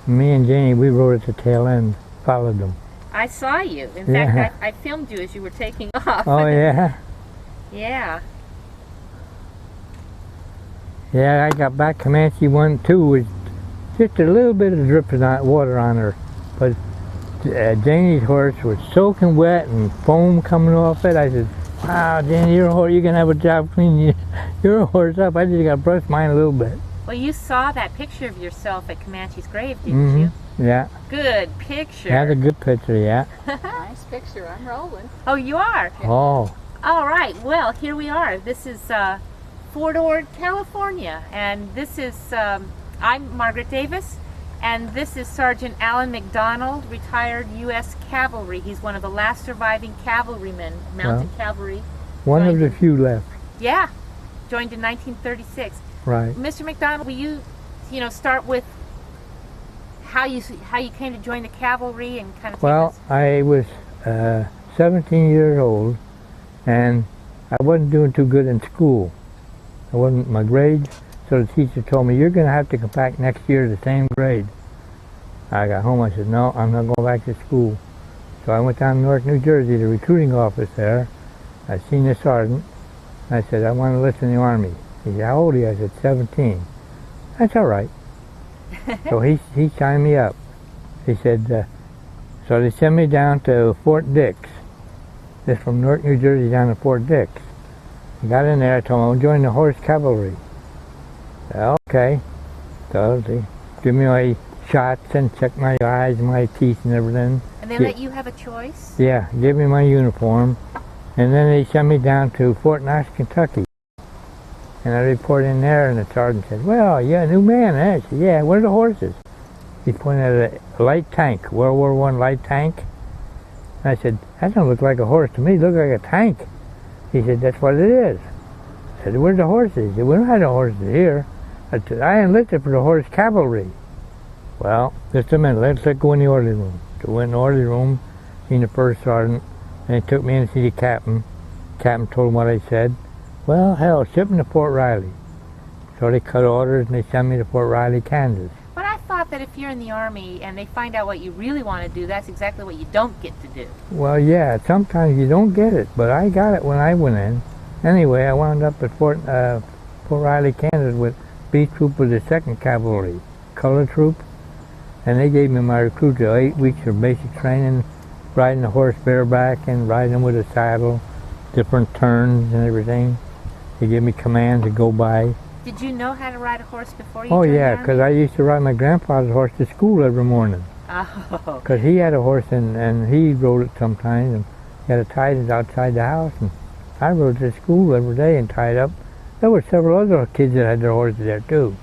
Me and Janie, we rode at the tail end, followed them. I saw you. In fact, I filmed you as you were taking off. Oh, yeah? Yeah. Yeah, I got back Comanche 1, 2 with just a little bit of dripping water on her. But Janie's horse was soaking wet and foam coming off it. I said, wow, Janie, you're going to have a job cleaning your horse up. I just got to brush mine a little bit. Well, you saw that picture of yourself at Comanche's grave, didn't you? Yeah. Good picture. That's a good picture, yeah. Nice picture. I'm rolling. Oh, you are? Oh. All right. Well, here we are. This is Fort Ord, California. And this is, I'm Margaret Davis. And this is Sergeant Allan Macdonald, retired U.S. Cavalry. He's one of the last surviving cavalrymen, mounted cavalry. One of the few left. Yeah. Joined in 1936. Right. Mr. Macdonald, will you start with how you came to join the cavalry and kind of Well, I was 17 years old, and I wasn't doing too good in school. I wasn't my grades, so the teacher told me, you're going to have to come back next year the same grade. I got home, I said, no, I'm not going back to school. So I went down to Newark, New Jersey, the recruiting office there. I seen the sergeant. I said, I want to enlist in the Army. He said, how old are you? I said, 17. That's all right. So he signed me up. He said, so they sent me down to Fort Dix. This from Newark, New Jersey down to Fort Dix. I got in there, I told them, I'll join the Horse Cavalry. Said, okay. So they give me my shots and check my eyes and my teeth and everything. And they let you have a choice? Yeah, give me my uniform. And then they sent me down to Fort Knox, Kentucky. And I reported in there, and the sergeant said, well, you're a new man, eh? I said, yeah, what are the horses? He pointed at a light tank, World War I light tank. And I said, that don't look like a horse to me, it looks like a tank. He said, that's what it is. I said, where's the horses? He said, we don't have no horses here. I said, I enlisted for the Horse Cavalry. Well, just a minute, let's go in the orderly room. So we went in the orderly room, seen the first sergeant, and he took me in to see the captain. The captain told him what I said. Well, hell, ship me to Fort Riley. So they cut orders and they sent me to Fort Riley, Kansas. But I thought that if you're in the Army and they find out what you really want to do, that's exactly what you don't get to do. Well, yeah, sometimes you don't get it, but I got it when I went in. Anyway, I wound up at Fort Riley, Kansas with B Troop of the 2nd Cavalry, color troop. And they gave me my recruit to 8 weeks of basic training, riding the horse bareback and riding with a saddle, different turns and everything. They gave me commands to go by. Did you know how to ride a horse before you joined the yeah, Army? because I used to ride my grandfather's horse to school every morning. Oh. Because he had a horse and he rode it sometimes, and he had it tied outside the house, and I rode to school every day and tied up. There were several other kids that had their horses there too.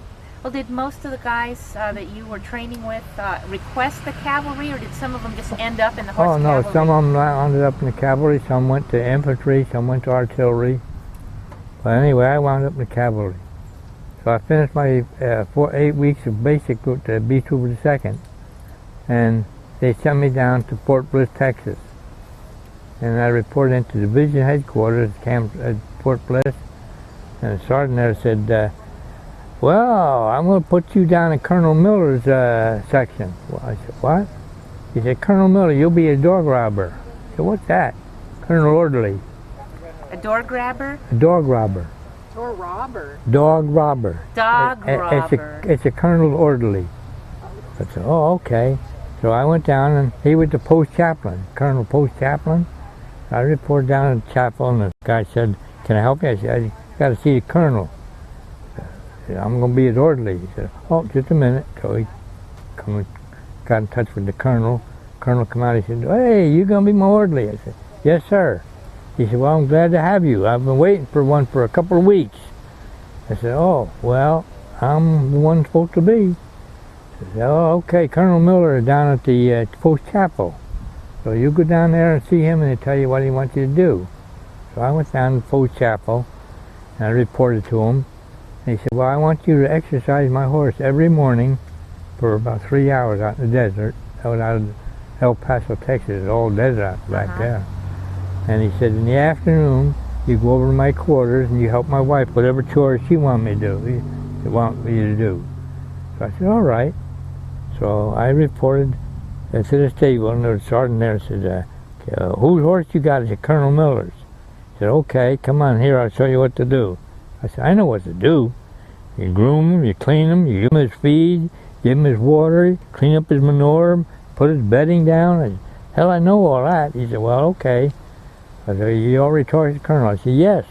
Well, did most of the guys that you were training with request the cavalry, or did some of them just end up in the horse cavalry? Oh no, some of them ended up in the cavalry, some went to infantry, some went to artillery. But anyway, I wound up in the cavalry. So I finished my 8 weeks of basic with the B Troop of the 2nd, and they sent me down to Fort Bliss, Texas. And I reported into division headquarters at Fort Bliss, and the sergeant there said, well, I'm going to put you down in Colonel Miller's section. Well, I said, what? He said, Colonel Miller, you'll be a dog robber. I said, what's that? Colonel Orderly. A door grabber? A dog robber. Door robber. Dog robber. Dog robber. It's a Colonel Orderly. I said, oh, okay. So I went down, and he was the post chaplain, Colonel Post Chaplain. I reported down at the chapel, and the guy said, can I help you? I said, I got to see the colonel. I'm going to be his orderly. He said, oh, just a minute. So he got in touch with the colonel. Colonel came out, he said, hey, you going to be my orderly? I said, yes, sir. He said, well, I'm glad to have you. I've been waiting for one for a couple of weeks. I said, oh, well, I'm the one supposed to be. He said, oh, okay, Colonel Miller is down at the Post Chapel. So you go down there and see him, and he'll tell you what he wants you to do. So I went down to the Post Chapel, and I reported to him. And he said, well, I want you to exercise my horse every morning for about 3 hours out in the desert. That was out of El Paso, Texas. It's all desert out back there. And he said, in the afternoon, you go over to my quarters and you help my wife, whatever chores she wants me to do, she want me to do. So I said, all right. So I reported to the stable, and the sergeant there said, whose horse you got? I said, Colonel Miller's. He said, okay, come on here, I'll show you what to do. I said, I know what to do. You groom him, you clean him, you give him his feed, give him his water, clean up his manure, put his bedding down. I said, hell, I know all that. He said, well, okay. I said, you already talked to the colonel? I said, yes.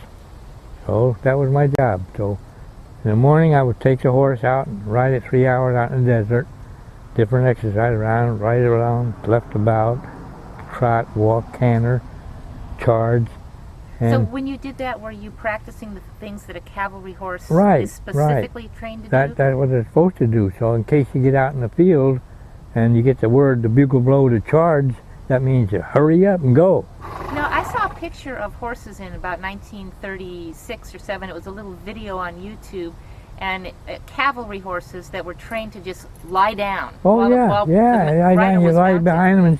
So that was my job. So in the morning I would take the horse out and ride it 3 hours out in the desert. Different exercise around, right around, left about, trot, walk, canter, charge. And so when you did that, were you practicing the things that a cavalry horse Right, is specifically trained to do? that's what they're supposed to do. So in case you get out in the field and you get the word, the bugle blow to charge, that means you hurry up and go. No, I saw a picture of horses in about 1936 or 7. It was a little video on YouTube, and cavalry horses that were trained to just lie down. Oh, while yeah, the you rider was lie mounted. behind them and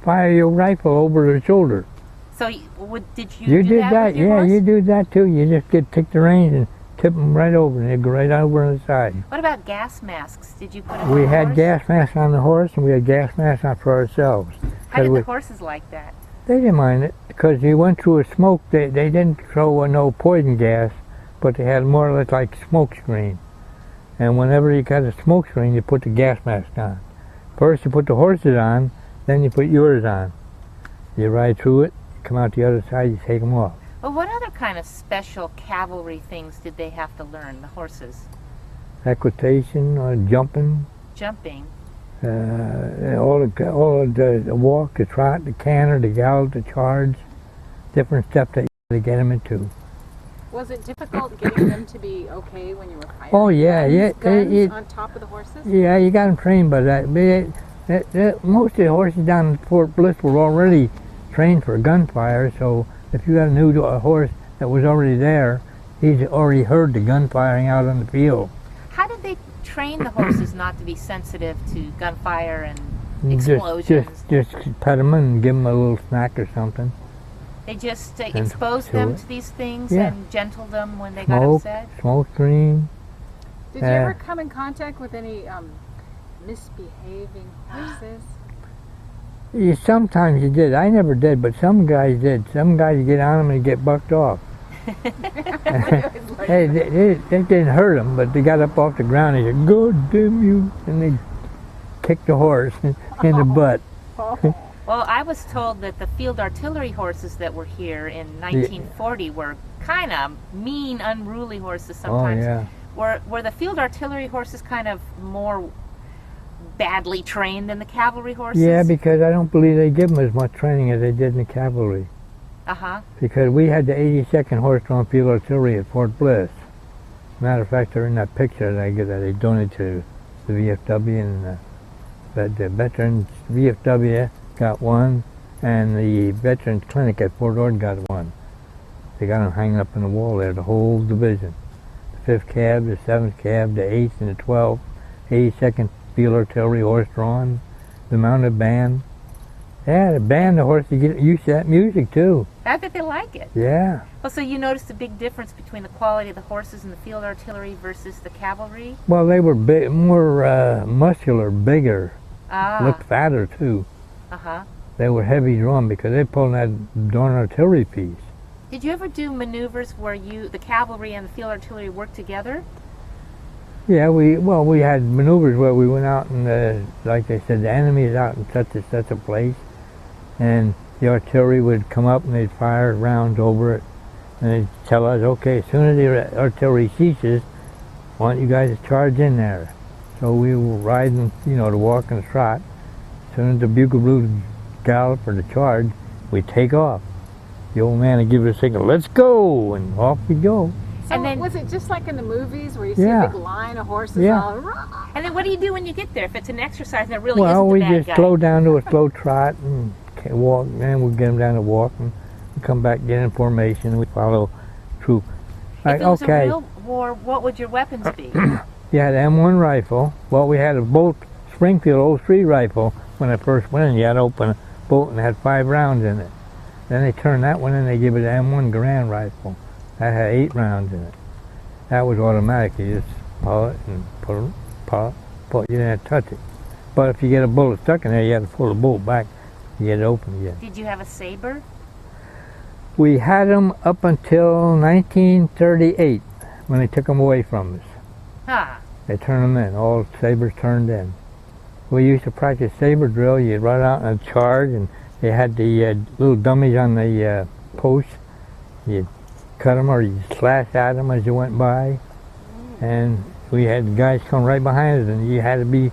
fire your rifle over their shoulder. So did you do did that with your yeah, horse? you do that too. You just take the reins and tip them right over, and they go right over on the side. What about gas masks? Did you put it on We the had horse? gas masks on the horse, and we had gas masks on for ourselves. How did we- the horses like that? They didn't mind it, because you went through a smoke. They didn't throw no poison gas, but they had more or less like smoke screen. And whenever you got a smoke screen, you put the gas mask on. First you put the horses on, then you put yours on. You ride through it, come out the other side, you take them off. Well, what other kind of special cavalry things did they have to learn, the horses? Equitation, jumping, Jumping. all of the walk, the trot, the canter, the gallop, the charge, different steps that you get them into. Was it difficult getting them to be okay when you were firing? Oh, yeah, guns on top of the horses? Yeah, you got them trained by that. But most of the horses down at Fort Bliss were already trained for gunfire, so if you got a new horse that was already there, he's already heard the gunfiring out on the field. How did they train the horses not to be sensitive to gunfire and explosions? Just pet them and give them a little snack or something. They just And exposed to them it. to these things Yeah. and gentled them when they got Smoke, upset? smoke screen. Did you ever come in contact with any misbehaving horses? Sometimes you did. I never did, but some guys did. Some guys get on them and get bucked off. Hey, they didn't hurt them, but they got up off the ground and they said, "God damn you!" and they kicked the horse in the butt. Well, I was told that the field artillery horses that were here in 1940 were kind of mean, unruly horses sometimes. Oh, yeah. Were the field artillery horses kind of more badly trained than the cavalry horses? Yeah, because I don't believe they give them as much training as they did in the cavalry. Uh-huh. Because we had the 82nd Horse-Drawn Field Artillery at Fort Bliss. Matter of fact, they're in that picture that I donated to the VFW, and the Veterans VFW got one, and the Veterans Clinic at Fort Ord got one. They got them hanging up on the wall there, the whole division. The 5th Cab, the 7th Cab, the 8th and the 12th, 82nd Field Artillery Horse-Drawn, the mounted band. Yeah, the band, the horses get used to that music too. I bet they like it. Yeah. Well, so you noticed a big difference between the quality of the horses in the field artillery versus the cavalry? Well, they were more muscular, bigger, Ah. looked fatter too. Uh-huh. They were heavy drawn because they pulled that darn artillery piece. Did you ever do maneuvers where the cavalry and the field artillery worked together? Yeah, we had maneuvers where we went out and, like they said, the enemy is out in such a place, and the artillery would come up and they'd fire rounds over it, and they'd tell us, okay, as soon as the artillery ceases, I want you guys to charge in there. So we were riding, to walk and trot. As soon as the bugle blew the gallop or the charge, we'd take off. The old man would give us a signal, let's go, and off we'd go. So And then- was it just like in the movies where you see Yeah. a big line of horses Yeah. all rah? And then what do you do when you get there? If it's an exercise and there really Well, isn't we a bad just guy? slow down to a slow trot and walk, and we'd get them down to walk, and we'd come back, get in formation, and we follow troop. If it was okay, a real war, what would your weapons be? you had an M1 rifle. Well, we had a Bolt Springfield 03 rifle when I first went in. You had to open a bolt and it had 5 rounds in it. Then they turned that one in, they give it an M1 Garand rifle. That had 8 rounds in it. That was automatic. You just pull it and pull it, you didn't have to touch it. But if you get a bullet stuck in there, you have to pull the bolt back to get it open again. Did you have a saber? We had them up until 1938 when they took them away from us. Huh. They turned them in, all sabers turned in. We used to practice saber drill. You'd run out and charge, and they had the little dummies on the post. You'd cut them or you'd slash at them as you went by. And we had guys come right behind us, and you had to be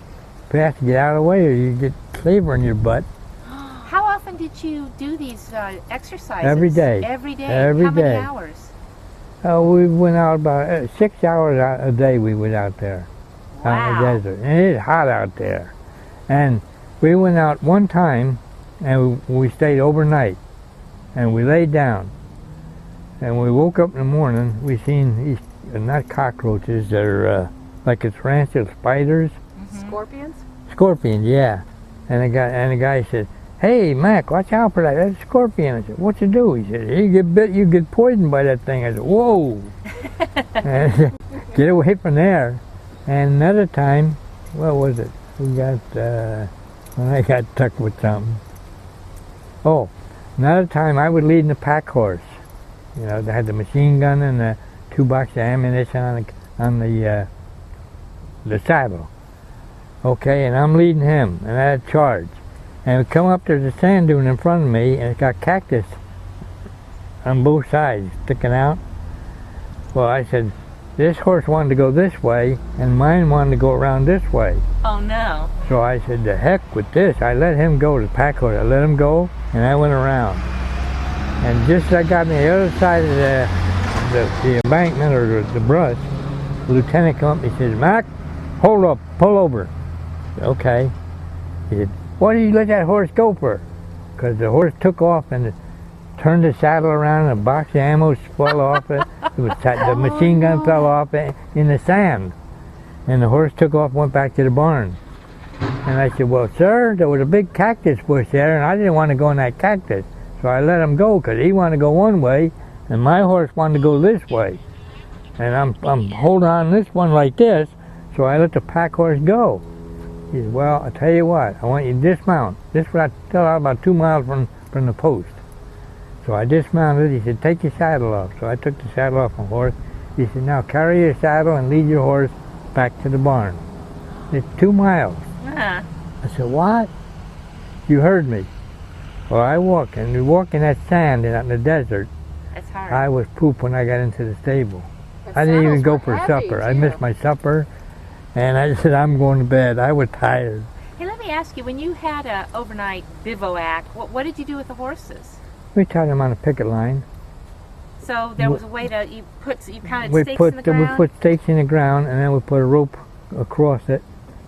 fast to get out of the way or you'd get saber in your butt. How often did you do these exercises? Every day. Every day? Every How many day. hours? We went out about 6 hours a day we went out there. Out in the Wow. desert. And it's hot out there. And we went out one time and we stayed overnight. And we laid down. And we woke up in the morning, we seen these, not cockroaches, they're like a tarantula spiders. Scorpions? Scorpions, yeah. And the guy said, "Hey, Mac, watch out for that. That's a scorpion." I said, "What you do?" He said, "You get bit, you get poisoned by that thing." I said, "Whoa." And get away from there. And another time, what was it? We got, when I got stuck with something. Oh, another time I was leading the pack horse. You know, they had the machine gun and the 2 boxes of ammunition on the saddle. Okay, and I'm leading him, and I had charge. And we come up, there's a sand dune in front of me, and it's got cactus on both sides sticking out. Well, I said, this horse wanted to go this way, and mine wanted to go around this way. Oh no. So I said, the heck with this. I let him go, the pack horse. I let him go, and I went around. And just as I got on the other side of the embankment or the brush, the lieutenant come up and he says, "Mac, hold up, pull over." I said, "Okay." He said, "Why did you let that horse go for?" Because the horse took off and turned the saddle around and a box of ammo fell off it. The machine gun fell off in the sand. And the horse took off and went back to the barn. And I said, "Well, sir, there was a big cactus bush there and I didn't want to go in that cactus. So I let him go because he wanted to go one way and my horse wanted to go this way. And I'm holding on this one like this, so I let the pack horse go." He said, "Well, I'll tell you what, I want you to dismount." This was still out about 2 miles from the post. So I dismounted. He said, "Take your saddle off." So I took the saddle off my horse. He said, "Now carry your saddle and lead your horse back to the barn." It's 2 miles. Uh-huh. I said, "What?" "You heard me." Well, I walk, and we walk in that sand out in the desert. That's hard. I was pooped when I got into the stable. The I didn't even saddles go were for heavy, supper. I too. missed my supper, and I said, "I'm going to bed." I was tired. Hey, let me ask you, when you had a overnight bivouac, what did you do with the horses? We tied them on a picket line. So there was a way to, you pounded We stakes put in the ground? we put stakes in the ground, and then we put a rope across it,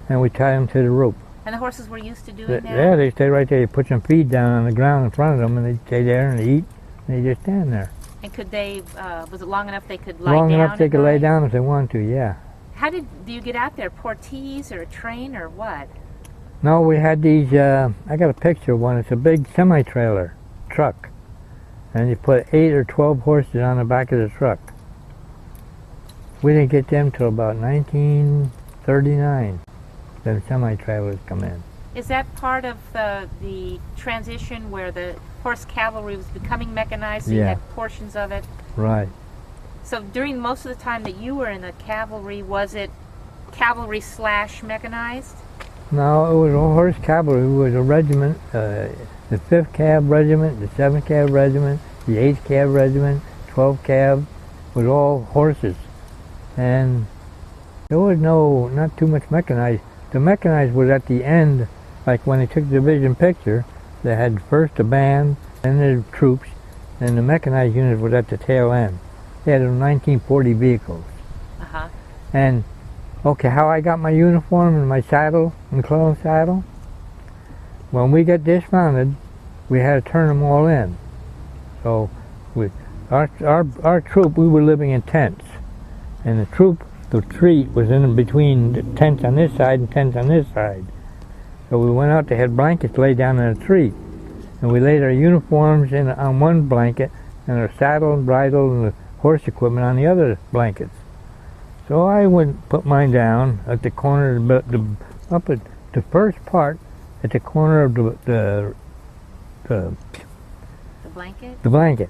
and we tied them to the rope. And the horses were used to doing that? Yeah, they stay right there. You put some feed down on the ground in front of them, and they stay there and they eat, and they just stand there. And could they, was it long enough they could lie Long down? enough they at could lay night? down if they wanted to, yeah. How do you get out there? Portees or a train or what? No, we had these, I got a picture of one. It's a big semi-trailer truck. And you put 8 or 12 horses on the back of the truck. We didn't get them till about 1939. Then semi-trailers come in. Is that part of the transition where the horse cavalry was becoming mechanized, so you Yeah. had portions of it? Right. So during most of the time that you were in the cavalry, was it cavalry / mechanized? No, it was a horse cavalry. It was a regiment, the 5th Cav Regiment, the 7th Cav Regiment, the 8th Cav Regiment, 12th Cav, was all horses. And there was not too much mechanized. The mechanized was at the end, like when they took the division picture, they had first the band, then the troops, and the mechanized unit was at the tail end. They had 1940 vehicles. Uh-huh. And okay, how I got my uniform and my saddle, McClellan saddle? When we got dismounted, we had to turn them all in. So our troop, we were living in tents. And the retreat was in between the tents on this side and tents on this side. So we went out, they had blankets laid down in a tree. And we laid our uniforms on one blanket and our saddle and bridle and the horse equipment on the other blankets. So I went put mine down at the corner, up at the first part at the corner of the blanket? The blanket.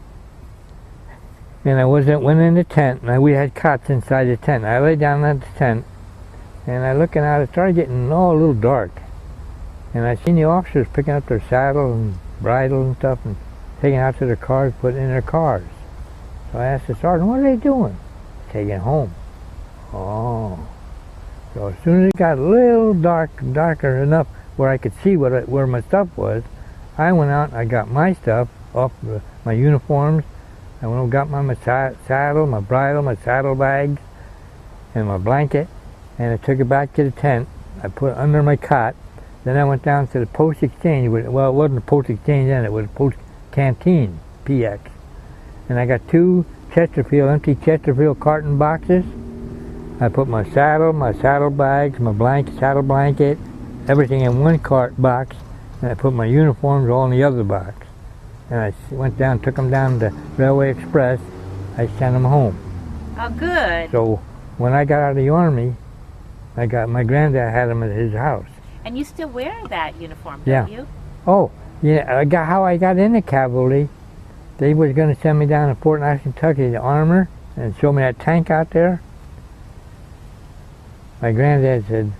And I went in the tent, and we had cots inside the tent. I lay down in the tent, and I looking out, it started getting a little dark. And I seen the officers picking up their saddle and bridle and stuff and taking out to their cars, putting in their cars. So I asked the sergeant, what are they doing? Taking it home. Oh. So as soon as it got a little darker enough where I could see where my stuff was, I went out and I got my stuff off my uniforms. I went and got my saddle, my bridle, my saddlebags, and my blanket, and I took it back to the tent. I put it under my cot. Then I went down to the post exchange. Well, it wasn't a post exchange then, it was a post canteen, PX. And I got 2 empty Chesterfield carton boxes. I put my saddle, my saddlebags, my saddle blanket, everything in one box, and I put my uniforms all in the other box. And I went down, took them down to Railway Express. I sent them home. Oh, good. So when I got out of the Army, my granddad had them at his house. And you still wear that uniform, Yeah. don't you? Oh, yeah, how I got in the cavalry, they was going to send me down to Fort Knox, Kentucky, to armor, and show me that tank out there. My granddad said,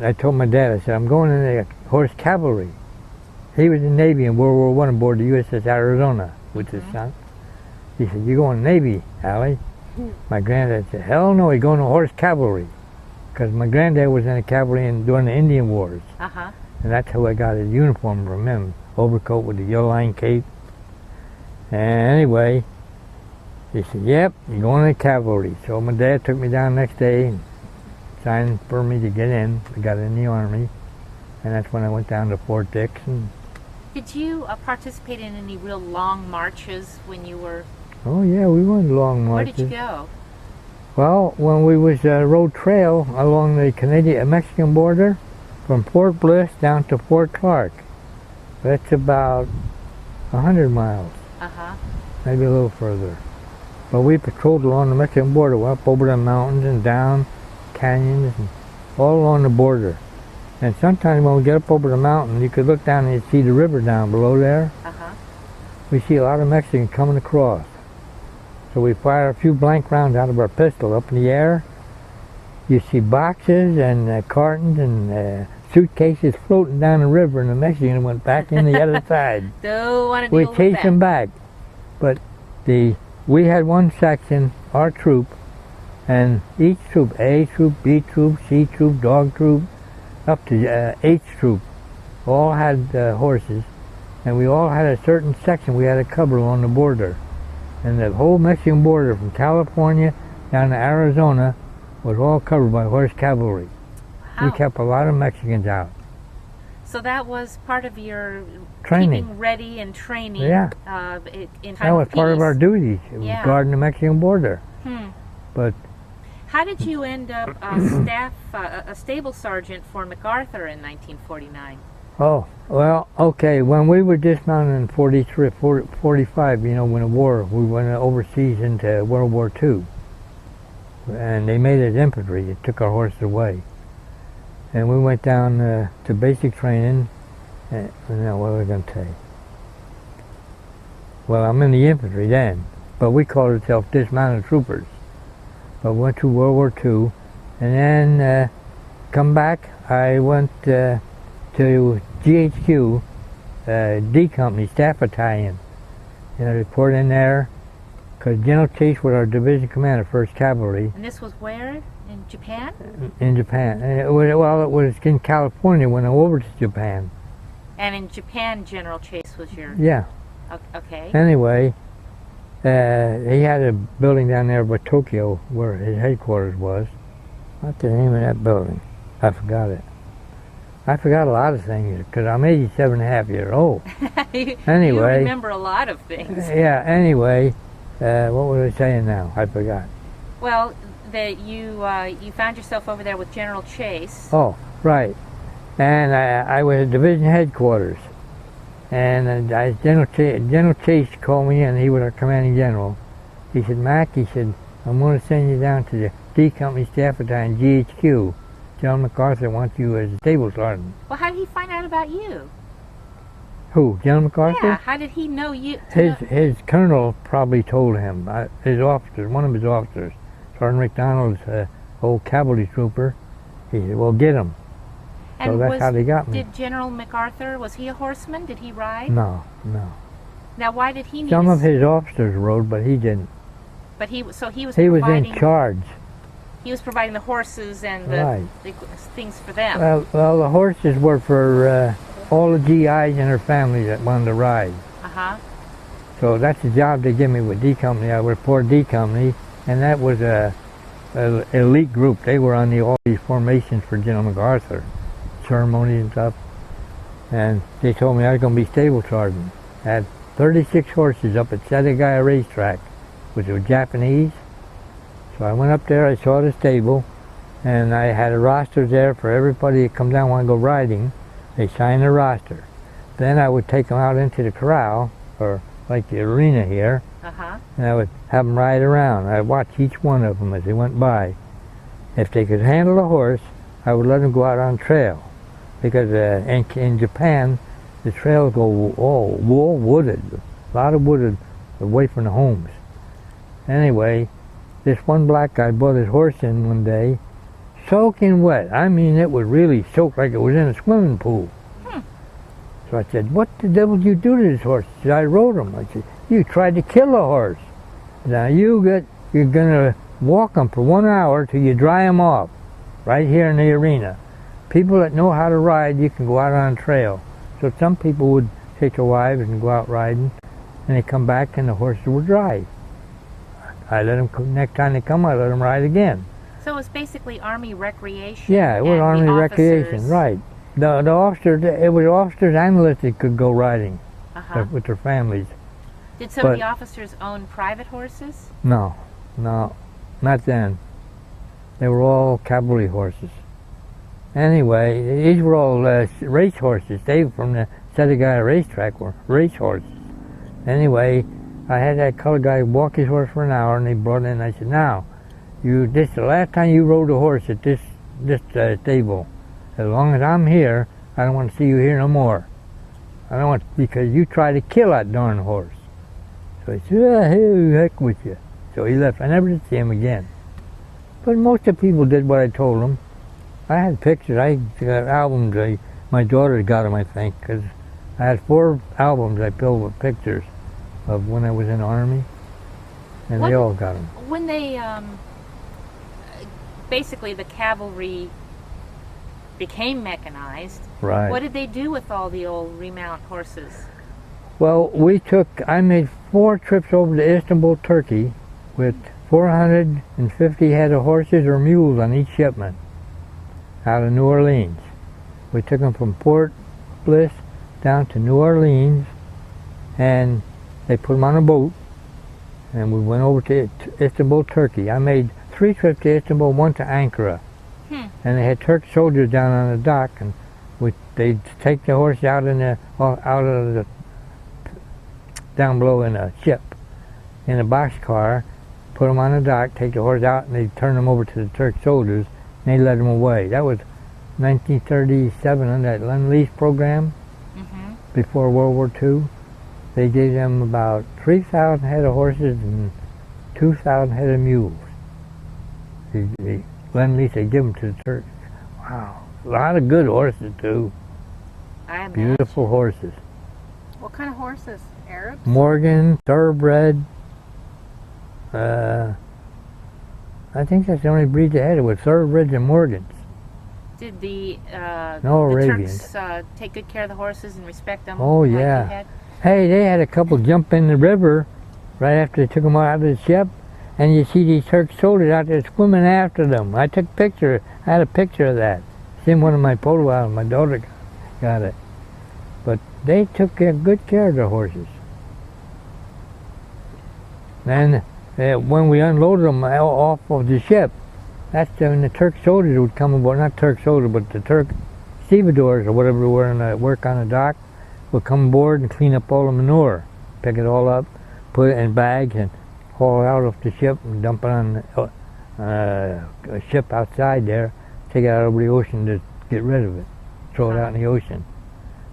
I told my dad, I said, I'm going in the horse cavalry. He was in the Navy in World War I aboard the USS Arizona with his son. He said, you going to the Navy, Allie? My granddad said, hell no, he's going to horse cavalry. Because my granddad was in the cavalry during the Indian Wars. Uh-huh. And that's how I got his uniform from him. Overcoat with the yellow line cape. And anyway, he said, yep, you're going to the cavalry. So my dad took me down the next day and signed for me to get in. I got in the Army. And that's when I went down to Fort Dix. And Did you participate in any real long marches when you were... oh yeah, we went long marches. Where did you go? Well, when we was rode trail along the Mexican border from Fort Bliss down to Fort Clark. That's about 100 miles, Uh-huh. maybe a little further. But we patrolled along the Mexican border, went up over the mountains and down canyons and all along the border. And sometimes when we get up over the mountain, you could look down and you'd see the river down below there. Uh-huh. We see a lot of Mexicans coming across. So we fire a few blank rounds out of our pistol up in the air. You see boxes and cartons and suitcases floating down the river, and the Mexicans went back in the other side. Don't want to deal We with chased that. them back. But we had one section, our troop, and each troop, A troop, B troop, C troop, dog troop, up to H troop, all had horses, and we all had a certain section we had to cover along the border. And the whole Mexican border from California down to Arizona was all covered by horse cavalry. Wow. We kept a lot of Mexicans out. So that was part of your Training. keeping ready and training. Yeah. In time That was of part of peace. our duties, it was Yeah. guarding the Mexican border. Hmm. But How did you end up a stable sergeant for Macarthur in 1949? oh, well, okay, when we were dismounted in 45, you know, when the war, we went overseas into World War II. And they made us infantry, it took our horses away. And we went down to basic training, and now what was I going to say? Well, I'm in the infantry then, but we called ourselves dismounted troopers. But went to World War II, and then come back, I went to GHQ, D Company, Staff Battalion, and I reported in there, because General Chase was our division commander, 1st Cavalry, And this was where? In Japan? in Japan. And it was in California when I went over to Japan. And in Japan, General Chase was your... Yeah. Okay. Anyway, he had a building down there by Tokyo where his headquarters was. What's the name of that building? I forgot it. I forgot a lot of things because I'm 87 and a half years old. Anyway. You remember a lot of things. Yeah, anyway, what was I saying now? I forgot. Well, that you found yourself over there with General Chase. Oh, right. And I was at division headquarters. And General Chase called me in. He was our commanding general. He said, Mac, he said, I'm going to send you down to the D Company Staff Battalion, GHQ, General MacArthur wants you as a stable sergeant. Well, how did he find out about you? Who, General MacArthur? Yeah, how did he know you? His colonel probably told him. His officers, one of his officers, Sergeant McDonald's old cavalry trooper, he said, well, get him. And so that's how they got me. Did General MacArthur, was he a horseman? Did he ride? No. Now, why did he need Some of his officers rode, but he didn't. But he was He was in charge. He was providing the horses and Right. the things for them. Well, the horses were for all the GIs and their families that wanted to ride. Uh-huh. So that's the job they give me with D Company. I was for D Company, and that was a elite group. They were on all these formations for General MacArthur, ceremonies and stuff. And they told me I was going to be stable sergeant. I had 36 horses up at Setagaya Racetrack, which was Japanese. So I went up there, I saw the stable, and I had a roster there for everybody that come down and want to go riding. They signed the roster. Then I would take them out into the corral, or like the arena here, and I would have them ride around. I'd watch each one of them as they went by. If they could handle a horse, I would let them go out on trail. Because in Japan, the trails go all wooded, a lot of wooded away from the homes. Anyway, this one black guy brought his horse in one day, soaking wet. I mean, it was really soaked like it was in a swimming pool. So I said, what the devil did you do to this horse? He said, I rode him. I said, you tried to kill the horse. Now you're going to walk him for 1 hour till you dry him off, right here in the arena. People that know how to ride, you can go out on trail. So some people would take their wives and go out riding, and they come back and the horses were dry. I let them, next time they come, I let them ride again. So it was basically Army recreation. Yeah, it was Army recreation, right. The officers, it was officers and enlisted could go riding with their families. Did some of the officers own private horses? No, not then. They were all cavalry horses. Anyway, these were all race horses. They from the Setagaya racetrack were race horses. Anyway, I had that colored guy walk his horse for an hour, and they brought it in. I said, now, this is the last time you rode a horse at this stable. As long as I'm here, I don't want to see you here no more. I don't want, because you tried to kill that darn horse. So he said, hey, heck with you. So he left. I never did see him again. But most of the people did what I told them. I had pictures. I got albums. My daughter got them, I think, because I had 4 albums I filled with pictures of when I was in the Army, and they all got them. When they, basically the cavalry became mechanized, right. What did they do with all the old remount horses? Well, I made 4 trips over to Istanbul, Turkey, with 450 head of horses or mules on each shipment out of New Orleans. We took them from Port Bliss down to New Orleans, and they put them on a boat, and we went over to Istanbul, Turkey. I made 3 trips to Istanbul, 1 to Ankara. And they had Turkish soldiers down on the dock, and they'd take the horse out down below in a ship, in a boxcar, put them on the dock, take the horse out, and they'd turn them over to the Turkish soldiers, and they led them away. That was 1937 on that Lend-Lease program, before World War II. They gave them about 3,000 head of horses and 2,000 head of mules. Lend-Lease, they give them to the Turks. Wow, a lot of good horses too. Beautiful horses. What kind of horses? Arabs? Morgan, thoroughbred. I think that's the only breed they had. It was thoroughbreds and Morgans. Did the Arabians. Turks take good care of the horses and respect them? Oh, like yeah. you had? Hey, they had a couple jump in the river right after they took them out of the ship, and you see these Turkish soldiers out there swimming after them. I took a picture. I had a picture of that. It's in one of my photo albums. My daughter got it. But they took good care of the horses. And when we unloaded them off of the ship, that's when the Turkish soldiers would come aboard. Not Turkish soldiers, but the Turk stevedores or whatever were in work on the dock would come aboard and clean up all the manure, pick it all up, put it in bags, and haul it out of the ship and dump it on a ship outside there take it out over the ocean to get rid of it, throw it out in the ocean.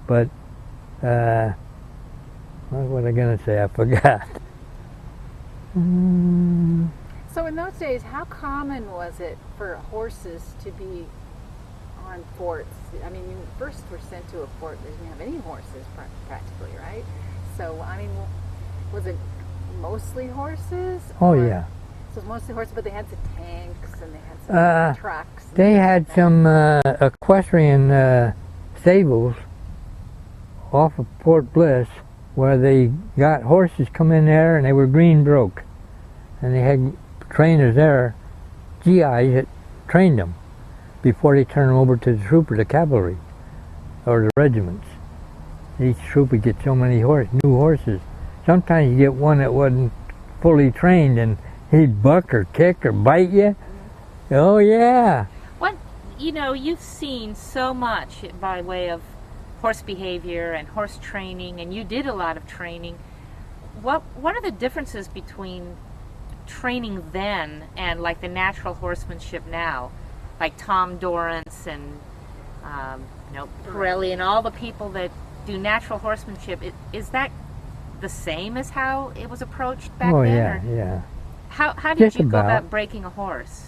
But what was I gonna say? I forgot. So in those days, how common was it for horses to be on forts? I mean, you first were sent to a fort that didn't have any horses practically, right? So, I mean, was it mostly horses? Oh yeah. So it was mostly horses, but they had some tanks and they had some trucks. They had some equestrian stables off of Fort Bliss where they got horses come in there and they were green broke. And they had trainers there, GIs that trained them before they turned them over to the trooper, the cavalry, or the regiments. Each troop would get so many new horses. Sometimes you get one that wasn't fully trained and he'd buck or kick or bite you. Oh yeah. What, you know, you've seen so much by way of horse behavior and horse training, and you did a lot of training. What are the differences between training then and like the natural horsemanship now, like Tom Dorrance and Pirelli and all the people that do natural horsemanship? Is that the same as how it was approached back then? Oh yeah, or yeah. How did you go about. about breaking a horse?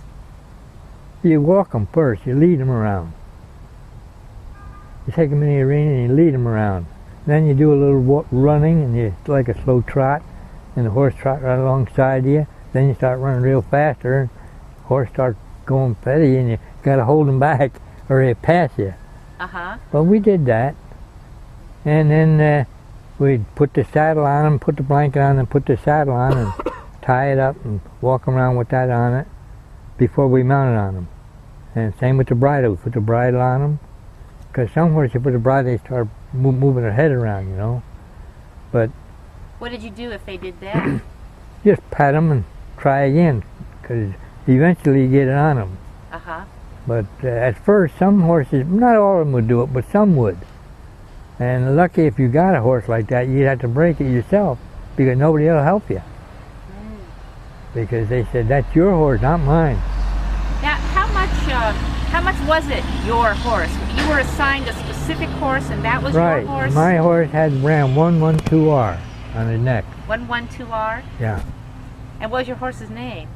You walk them first, you lead them around. You take them in the arena and you lead them around. Then you do a little running and you like a slow trot, and the horse trot right alongside you. Then you start running real faster, and the horse starts going petty, and you got to hold them back or he'll pass you. Well, we did that, and then we'd put the saddle on them, put the blanket on and put the saddle on and tie it up and walk around with that on it before we mounted on them. And same with the bridle. We put the bridle on them, because some horses, you put the bridle, they start moving their head around, you know. But what did you do if they did that? just pat them and try again, because eventually you get it on them. But at first, some horses, not all of them would do it, but some would. And lucky if you got a horse like that, you'd have to break it yourself, because nobody will help you. Because they said, that's your horse, not mine. Now, how much was it your horse? You were assigned a specific horse, and that was your horse? My horse ran 112R on his neck. 112R? Yeah. And what was your horse's name?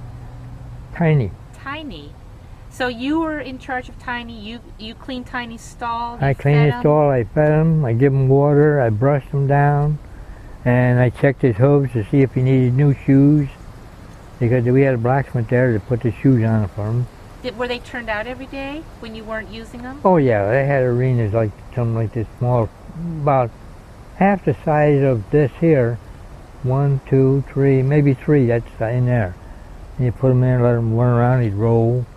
Tiny. Tiny. So you were in charge of Tiny. You cleaned Tiny's stall. I cleaned his stall. I fed him. I give him water. I brushed him down, and I checked his hooves to see if he needed new shoes, because we had a blacksmith there to put the shoes on for him. Were they turned out every day when you weren't using them? Oh yeah, they had arenas like something like this small, about half the size of this here. 1, 2, 3, maybe 3. That's in there. And you put them in, let them run around. He'd roll.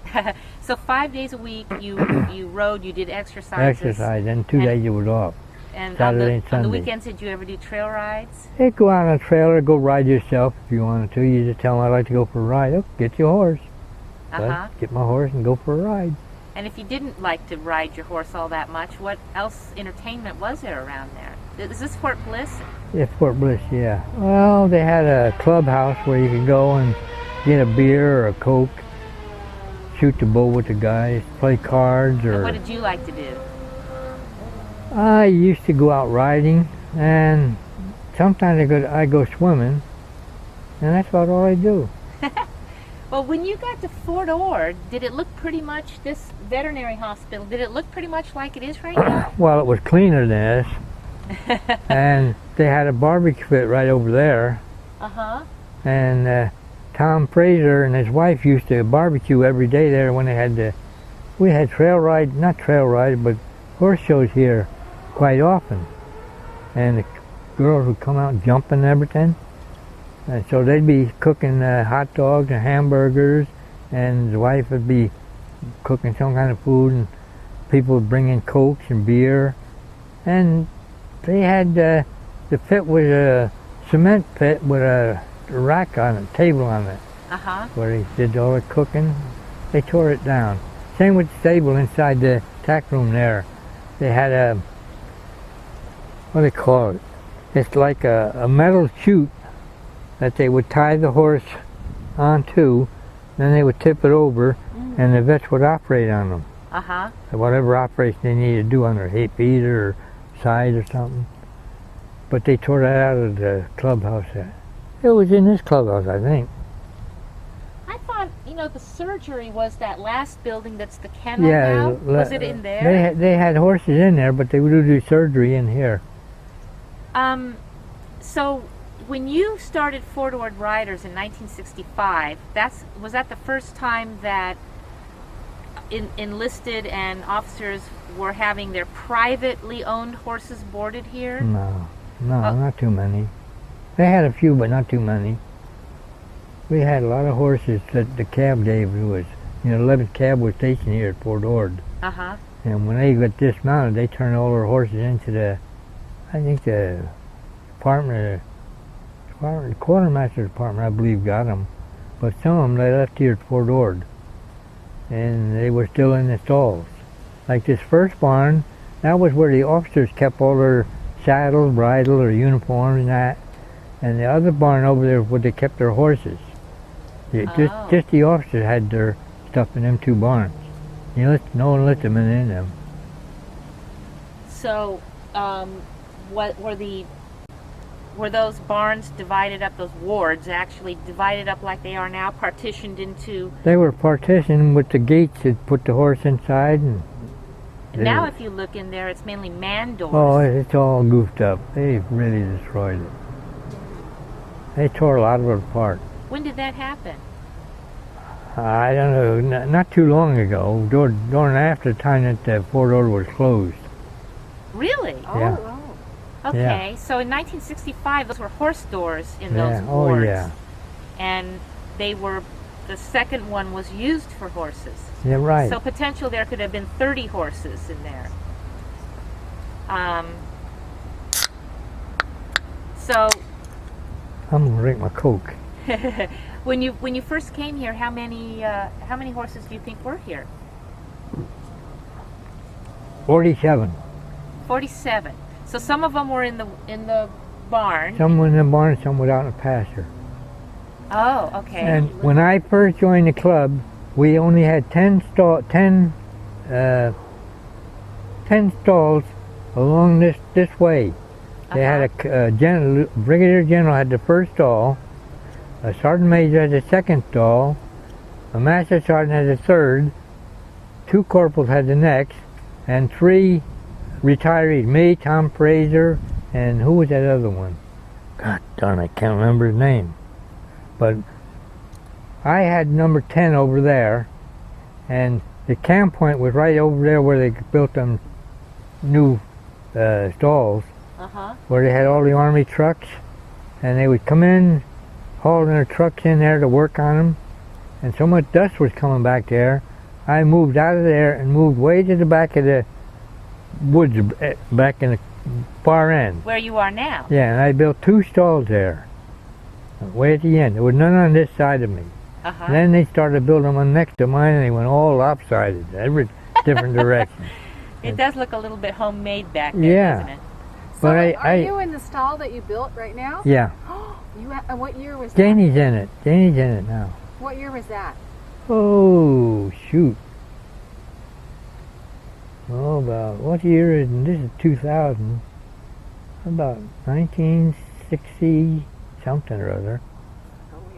So 5 days a week you rode, you did exercises. Exercise, and 2 days you was off. And Saturday and Sunday. On the weekends, did you ever do trail rides? You'd go out on a trailer, go ride yourself if you wanted to. You just tell them, I'd like to go for a ride. Oh, get your horse. Get my horse and go for a ride. And if you didn't like to ride your horse all that much, what else entertainment was there around there? Is this Fort Bliss? Yeah, Fort Bliss, yeah. Well, they had a clubhouse where you could go and get a beer or a Coke, shoot the bull with the guys, play cards. Or And what did you like to do? I used to go out riding, and sometimes I'd go swimming, and that's about all I do. Well, when you got to Fort Ord, did it look pretty much, this veterinary hospital, did it look pretty much like it is right now? Well, it was cleaner than this, and they had a barbecue pit right over there. And Tom Fraser and his wife used to barbecue every day there when they had we had not trail rides, but horse shows here quite often. And the girls would come out jumping and everything. And so they'd be cooking hot dogs and hamburgers, and his wife would be cooking some kind of food, and people would bring in Cokes and beer. And they had, the pit was a cement pit with a rack on it, table on it, where they did all the cooking. They tore it down. Same with the stable inside the tack room there. They had a, what do they call it? It's like a metal chute that they would tie the horse onto, then they would tip it over, and the vets would operate on them. Uh-huh. Whatever operation they needed to do on their hip either or side or something. But they tore that out of the clubhouse. It was in this clubhouse, I think. I thought, the surgery was that last building that's the kennel now. Was it in there? They had horses in there, but they would do surgery in here. So when you started Fort Ord Riders in 1965, was that the first time that enlisted and officers were having their privately owned horses boarded here? No, not too many. They had a few, but not too many. We had a lot of horses that the cab gave to us. 11th Cab was stationed here at Fort Ord. Uh-huh. And when they got dismounted, they turned all their horses into the department, the quartermaster department, I believe, got them. But some of them they left here at Fort Ord. And they were still in the stalls. Like this first barn, that was where the officers kept all their saddles, bridle, or uniforms and that. And the other barn over there was where they kept their horses. Just the officers had their stuff in them two barns. No one let them in them. So, what were those barns divided up? Those wards actually divided up like they are now, partitioned into? They were partitioned with the gates that put the horse inside. And now, if you look in there, it's mainly man doors. Oh, it's all goofed up. They really destroyed it. They tore a lot of it apart. When did that happen? I don't know. Not too long ago, during after the time that Fort Ord was closed. Really? Yeah. Oh. Okay, Yeah. so in 1965, those were horse doors in those wards. Oh, yeah. And the second one was used for horses. Yeah, right. So potential there could have been 30 horses in there. So I'm gonna drink my Coke. when you first came here, how many horses do you think were here? 47. 47. So some of them were in the barn. Some were in the barn, some were out in the pasture. Oh, okay. And when I first joined the club, we only had 10 stalls along this way. They had a brigadier general had the first stall, a sergeant major had the second stall, a master sergeant had the third, 2 corporals had the next, and 3 retirees, me, Tom Fraser, and who was that other one? God darn, I can't remember his name. But I had number 10 over there, and the camp point was right over there where they built them new stalls, where they had all the army trucks, and they would come in, hauling their trucks in there to work on them, and so much dust was coming back there, I moved out of there and moved way to the back of the woods, back in the far end. Where you are now? Yeah, and I built 2 stalls there, way at the end. There was none on this side of me. And then they started building one next to mine, and they went all lopsided, every different direction. It does look a little bit homemade back there, doesn't it? So But are you in the stall that you built right now? Yeah. What year was that? Janie's in it. Janie's in it now. What year was that? Oh, shoot. Oh, about, what year is, this is 2000. About 1960 something or other.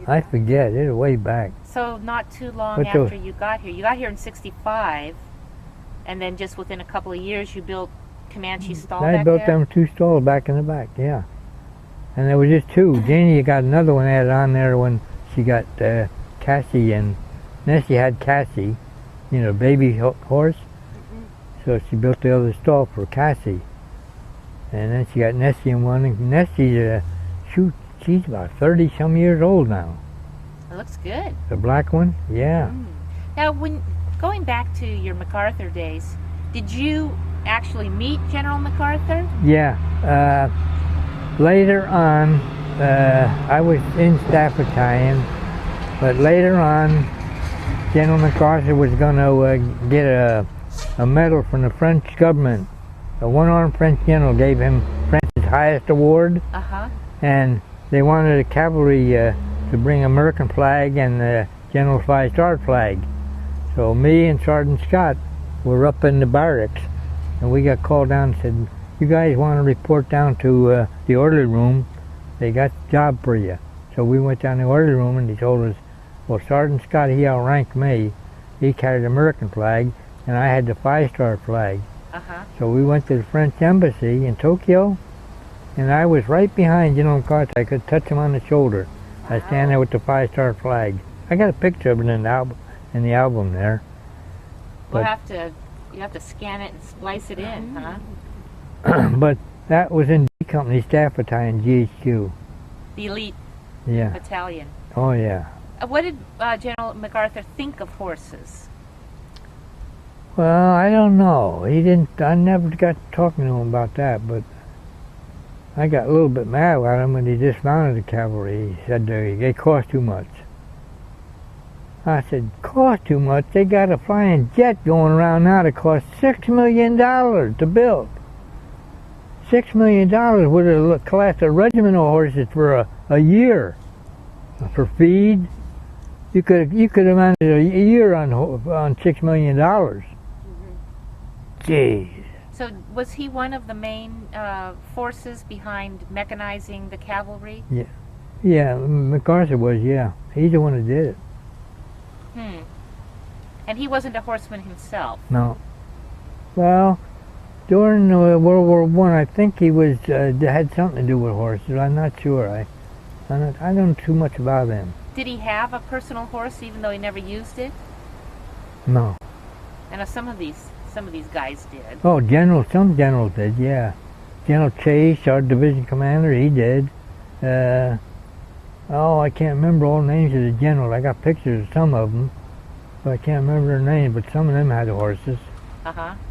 I forget, it was way back. So not too long after you got here. You got here in 65, and then just within a couple of years you built Comanche stall back I built there? them 2 stalls back in the back, yeah. And there was just 2. Janie got another one added on there when she got Cassie, and Nessie had Cassie, baby horse. So she built the other stall for Cassie. And then she got Nessie in one, and Nessie, she's about 30 some years old now. It looks good. The black one, yeah. Now, going back to your Macarthur days, did you actually meet General Macarthur? Yeah. Later on, I was in Staff Battalion, but later on, General Macarthur was going to get a medal from the French government. A one-armed French general gave him French's highest award, and they wanted the cavalry to bring American flag and the General 5-star flag. So me and Sergeant Scott were up in the barracks, and we got called down and said, you guys want to report down to the orderly room? They got a job for you. So we went down to the orderly room, and he told us, well, Sergeant Scott, he outranked me. He carried the American flag, and I had the 5-star flag. So we went to the French embassy in Tokyo, and I was right behind General MacArthur. I could touch him on the shoulder. I stand there with the 5-star flag. I got a picture of it in the album there. We'll you have to scan it and splice it in, huh? But that was in D Company Staff Battalion, GHQ. The elite Yeah. battalion. Oh, yeah. What did General MacArthur think of horses? Well, I don't know. He didn't. I never got talking to him about that, but I got a little bit mad at him when he dismounted the cavalry. He said they cost too much. I said, cost too much? They got a flying jet going around now that costs $6 million to build. $6 million would have cost a regiment of horses for a year. For feed, you could have managed a year on $6 million. Jeez. So was he one of the main forces behind mechanizing the cavalry? Yeah, MacArthur was. Yeah, he's the one who did it. And he wasn't a horseman himself. No. Well, during World War I, I think he was had something to do with horses. I'm not sure. I don't know too much about him. Did he have a personal horse, even though he never used it? No. I know some of these guys did. Oh, some generals did. Yeah. General Chase, our division commander, he did. I can't remember all the names of the generals. I got pictures of some of them, but I can't remember their names. But some of them had horses.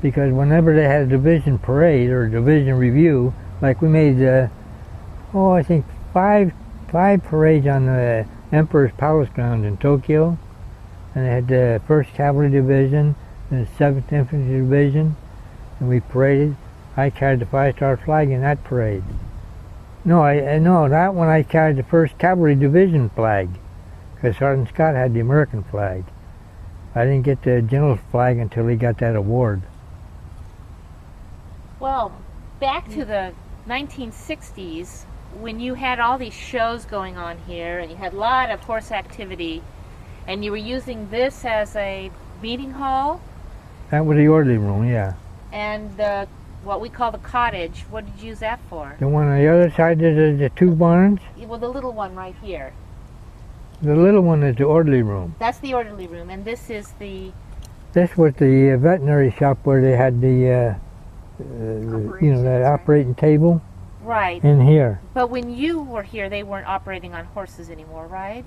Because whenever they had a division parade or a division review, like we made, I think five parades on the Emperor's Palace grounds in Tokyo, and they had the 1st Cavalry Division and the 7th Infantry Division, and we paraded. I carried the 5-star flag in that parade. No, that one I carried the 1st Cavalry Division flag, because Sergeant Scott had the American flag. I didn't get the general's flag until he got that award. Well, back to the 1960s, when you had all these shows going on here, and you had a lot of horse activity, and you were using this as a meeting hall? That was the orderly room, yeah. And what we call the cottage, what did you use that for? The one on the other side is the 2 barns? Well, the little one right here. The little one is the orderly room. That's the orderly room, and this is the... This was the veterinary shop where they had the, that operating table. Right. In here. But when you were here, they weren't operating on horses anymore, right?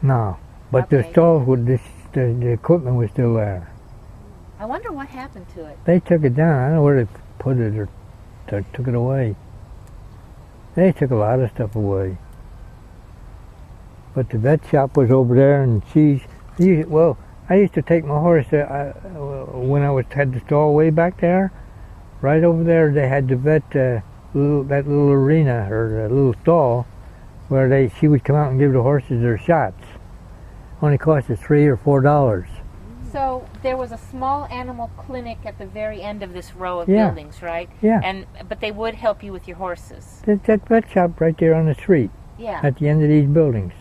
No, but the stalls with the equipment was still there. I wonder what happened to it. They took it down. I don't know where they put it or took it away. They took a lot of stuff away. But the vet shop was over there, and I used to take my horse when I had the stall way back there. Right over there, they had the vet, that little arena or the little stall, where she would come out and give the horses their shots. Only cost us $3 or $4. So there was a small animal clinic at the very end of this row of buildings, right? Yeah. But they would help you with your horses. That vet shop right there on the street. Yeah. At the end of these buildings.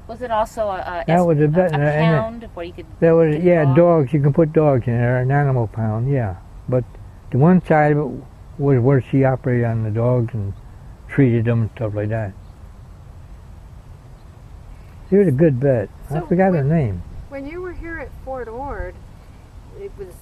Was it also a pound where you could? There was dogs. You can put dogs in there, an animal pound, yeah. But the one side of it was where she operated on the dogs and treated them and stuff like that. She was a good vet. I forgot her name. When you were here at Fort Ord, it was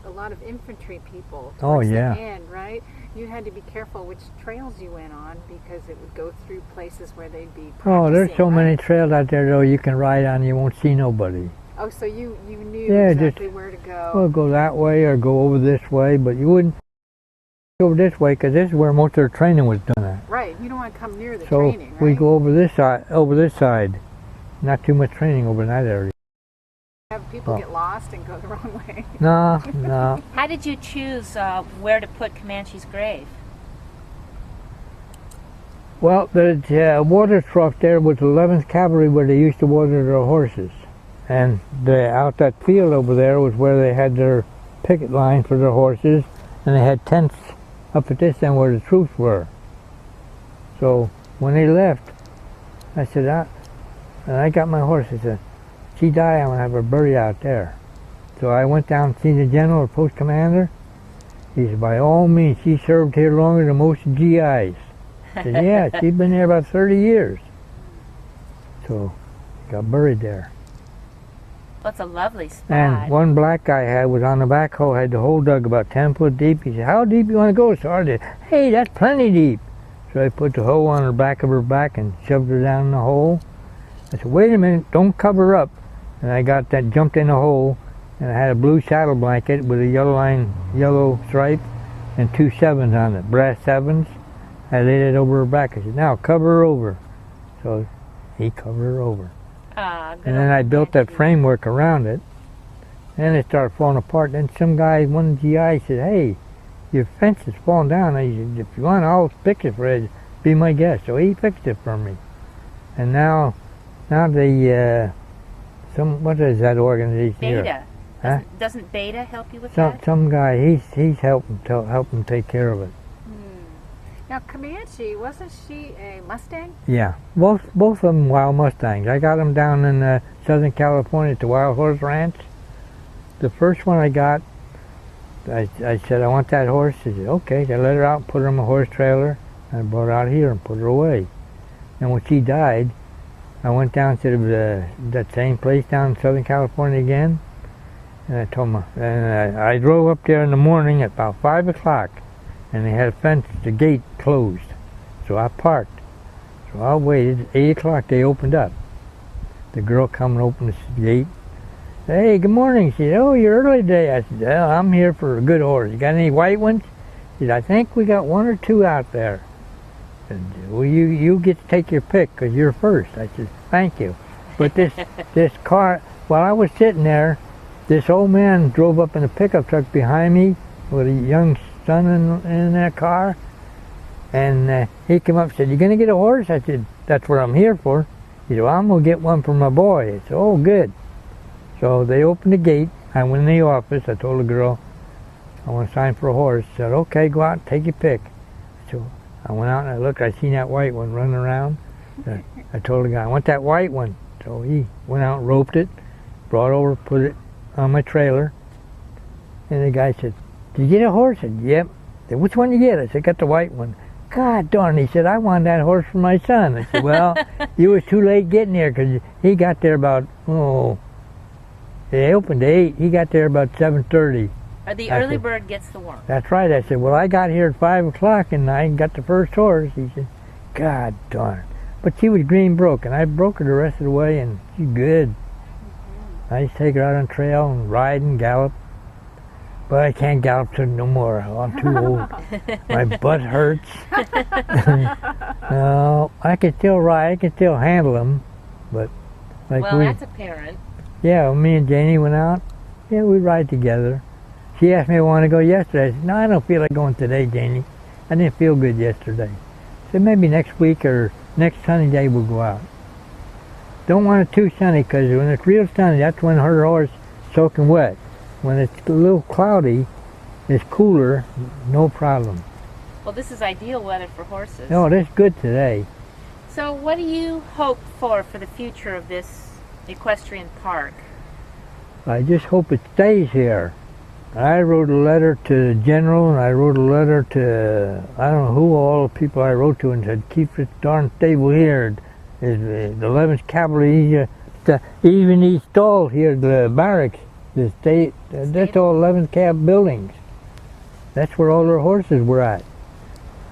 a lot of infantry people. Oh, yeah. The end, right? You had to be careful which trails you went on because it would go through places where they'd be practicing. There's so many trails out there, though, you can ride on. You won't see nobody. Oh, so you knew exactly where to go. Well, go that way or go over this way, but you wouldn't go over this way because this is where most of their training was done at. Right. You don't want to come near the training, right? So we go over this side. Not too much training over in that area. Have people get lost and go the wrong way. No. How did you choose where to put Comanche's grave? Well, the water trough there was the 11th Cavalry where they used to water their horses. And out that field over there was where they had their picket line for their horses, and they had tents up at this end where the troops were. So when they left, I said, and I got my horse. I said, she died, I'm going to have her buried out there. So I went down to see the general or post commander. He said, by all means, she served here longer than most GIs. I said, yeah, she's been there about 30 years. So got buried there. That's a lovely spot. And one black guy was on the backhoe, had the hole dug about 10 foot deep. He said, how deep you want to go? So I said, hey, that's plenty deep. So I put the hoe on the back of her back and shoved her down in the hole. I said, wait a minute, don't cover up. And I got that, jumped in the hole, and I had a blue saddle blanket with a yellow stripe and 2 sevens on it, brass sevens. I laid it over her back. I said, now cover her over. So he covered her over. And then I built that framework around it, and it started falling apart. Then some guy, one GI, said, hey, your fence is falling down. I said, if you want, I'll fix it for you. Be my guest. So he fixed it for me. And now the, what is that organization Beta. here? Huh? Doesn't Beta help you with that? Some guy, he's helping take care of it. Now, Comanche, wasn't she a Mustang? Yeah, both of them wild Mustangs. I got them down in Southern California at the Warhorse Ranch. The first one I got, I said, I want that horse. She said, okay. I let her out and put her on my horse trailer. I brought her out here and put her away. And when she died, I went down to that same place down in Southern California again. And I told them, and I drove up there in the morning at about 5 o'clock. And they had a fence, the gate closed. So I parked. So I waited. 8 o'clock they opened up. The girl come and opened the gate. Hey, good morning. She said, oh, you're early today. I said, well, I'm here for a good horse. You got any white ones? She said, I think we got 1 or 2 out there. I said, well, you get to take your pick because you're first. I said, thank you. But this car, while I was sitting there, this old man drove up in a pickup truck behind me with a young son in that car, and he came up and said, you gonna get a horse? I said, that's what I'm here for. He said, well, I'm gonna get one for my boy. I said, oh, good. So they opened the gate. I went in the office. I told the girl, I want to sign for a horse. She said, okay, go out and take your pick. So I went out and I looked. I seen that white one running around. I told the guy, I want that white one. So he went out and roped it, brought over, put it on my trailer. And the guy said, did you get a horse? I said, yep. I said, which one did you get? I said, got the white one. God darn, he said, I want that horse for my son. I said, well, you was too late getting there because he got there about, they opened at 8. He got there about 7:30. Or the early bird gets the worm. That's right. I said, well, I got here at 5 o'clock and I got the first horse. He said, God darn. But she was green broke, and I broke her the rest of the way, and she's good. I used to take her out on trail and ride and gallop. But I can't gallop to no more. I'm too old. My butt hurts. No, I can still ride. I can still handle them. But like well, that's apparent. Yeah, me and Janie went out. Yeah, we ride together. She asked me if I want to go yesterday. I said, no, I don't feel like going today, Janie. I didn't feel good yesterday. So maybe next week or next sunny day we'll go out. Don't want it too sunny, because when it's real sunny, that's when her horse is soaking wet. When it's a little cloudy, it's cooler, no problem. Well, this is ideal weather for horses. No, that's good today. So what do you hope for the future of this equestrian park? I just hope it stays here. I wrote a letter to the general, and I wrote a letter to, I don't know who, all the people I wrote to, and said, keep this darn stable here. The 11th Cavalry, even these stalls here, the barracks, the state, that's all 11th Cav buildings. That's where all their horses were at.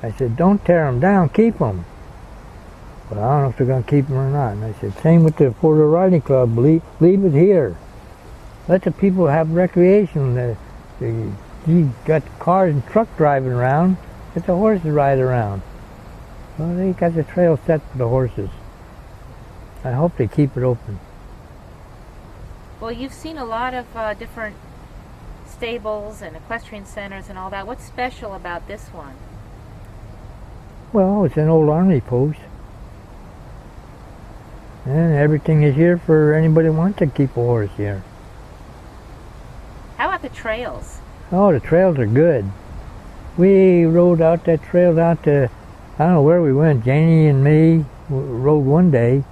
I said, don't tear them down, keep them. But I don't know if they're going to keep them or not. And I said, same with the Fort Worth Riding Club, leave it here. Let the people have recreation. You got cars and trucks driving around, let the horses ride around. Well, they got the trail set for the horses. I hope they keep it open. Well, you've seen a lot of different stables and equestrian centers and all that. What's special about this one? Well, it's an old army post. And everything is here for anybody who wants to keep a horse here. How about the trails? Oh, the trails are good. We rode out that trail out to, I don't know where we went. Janie and me rode one day.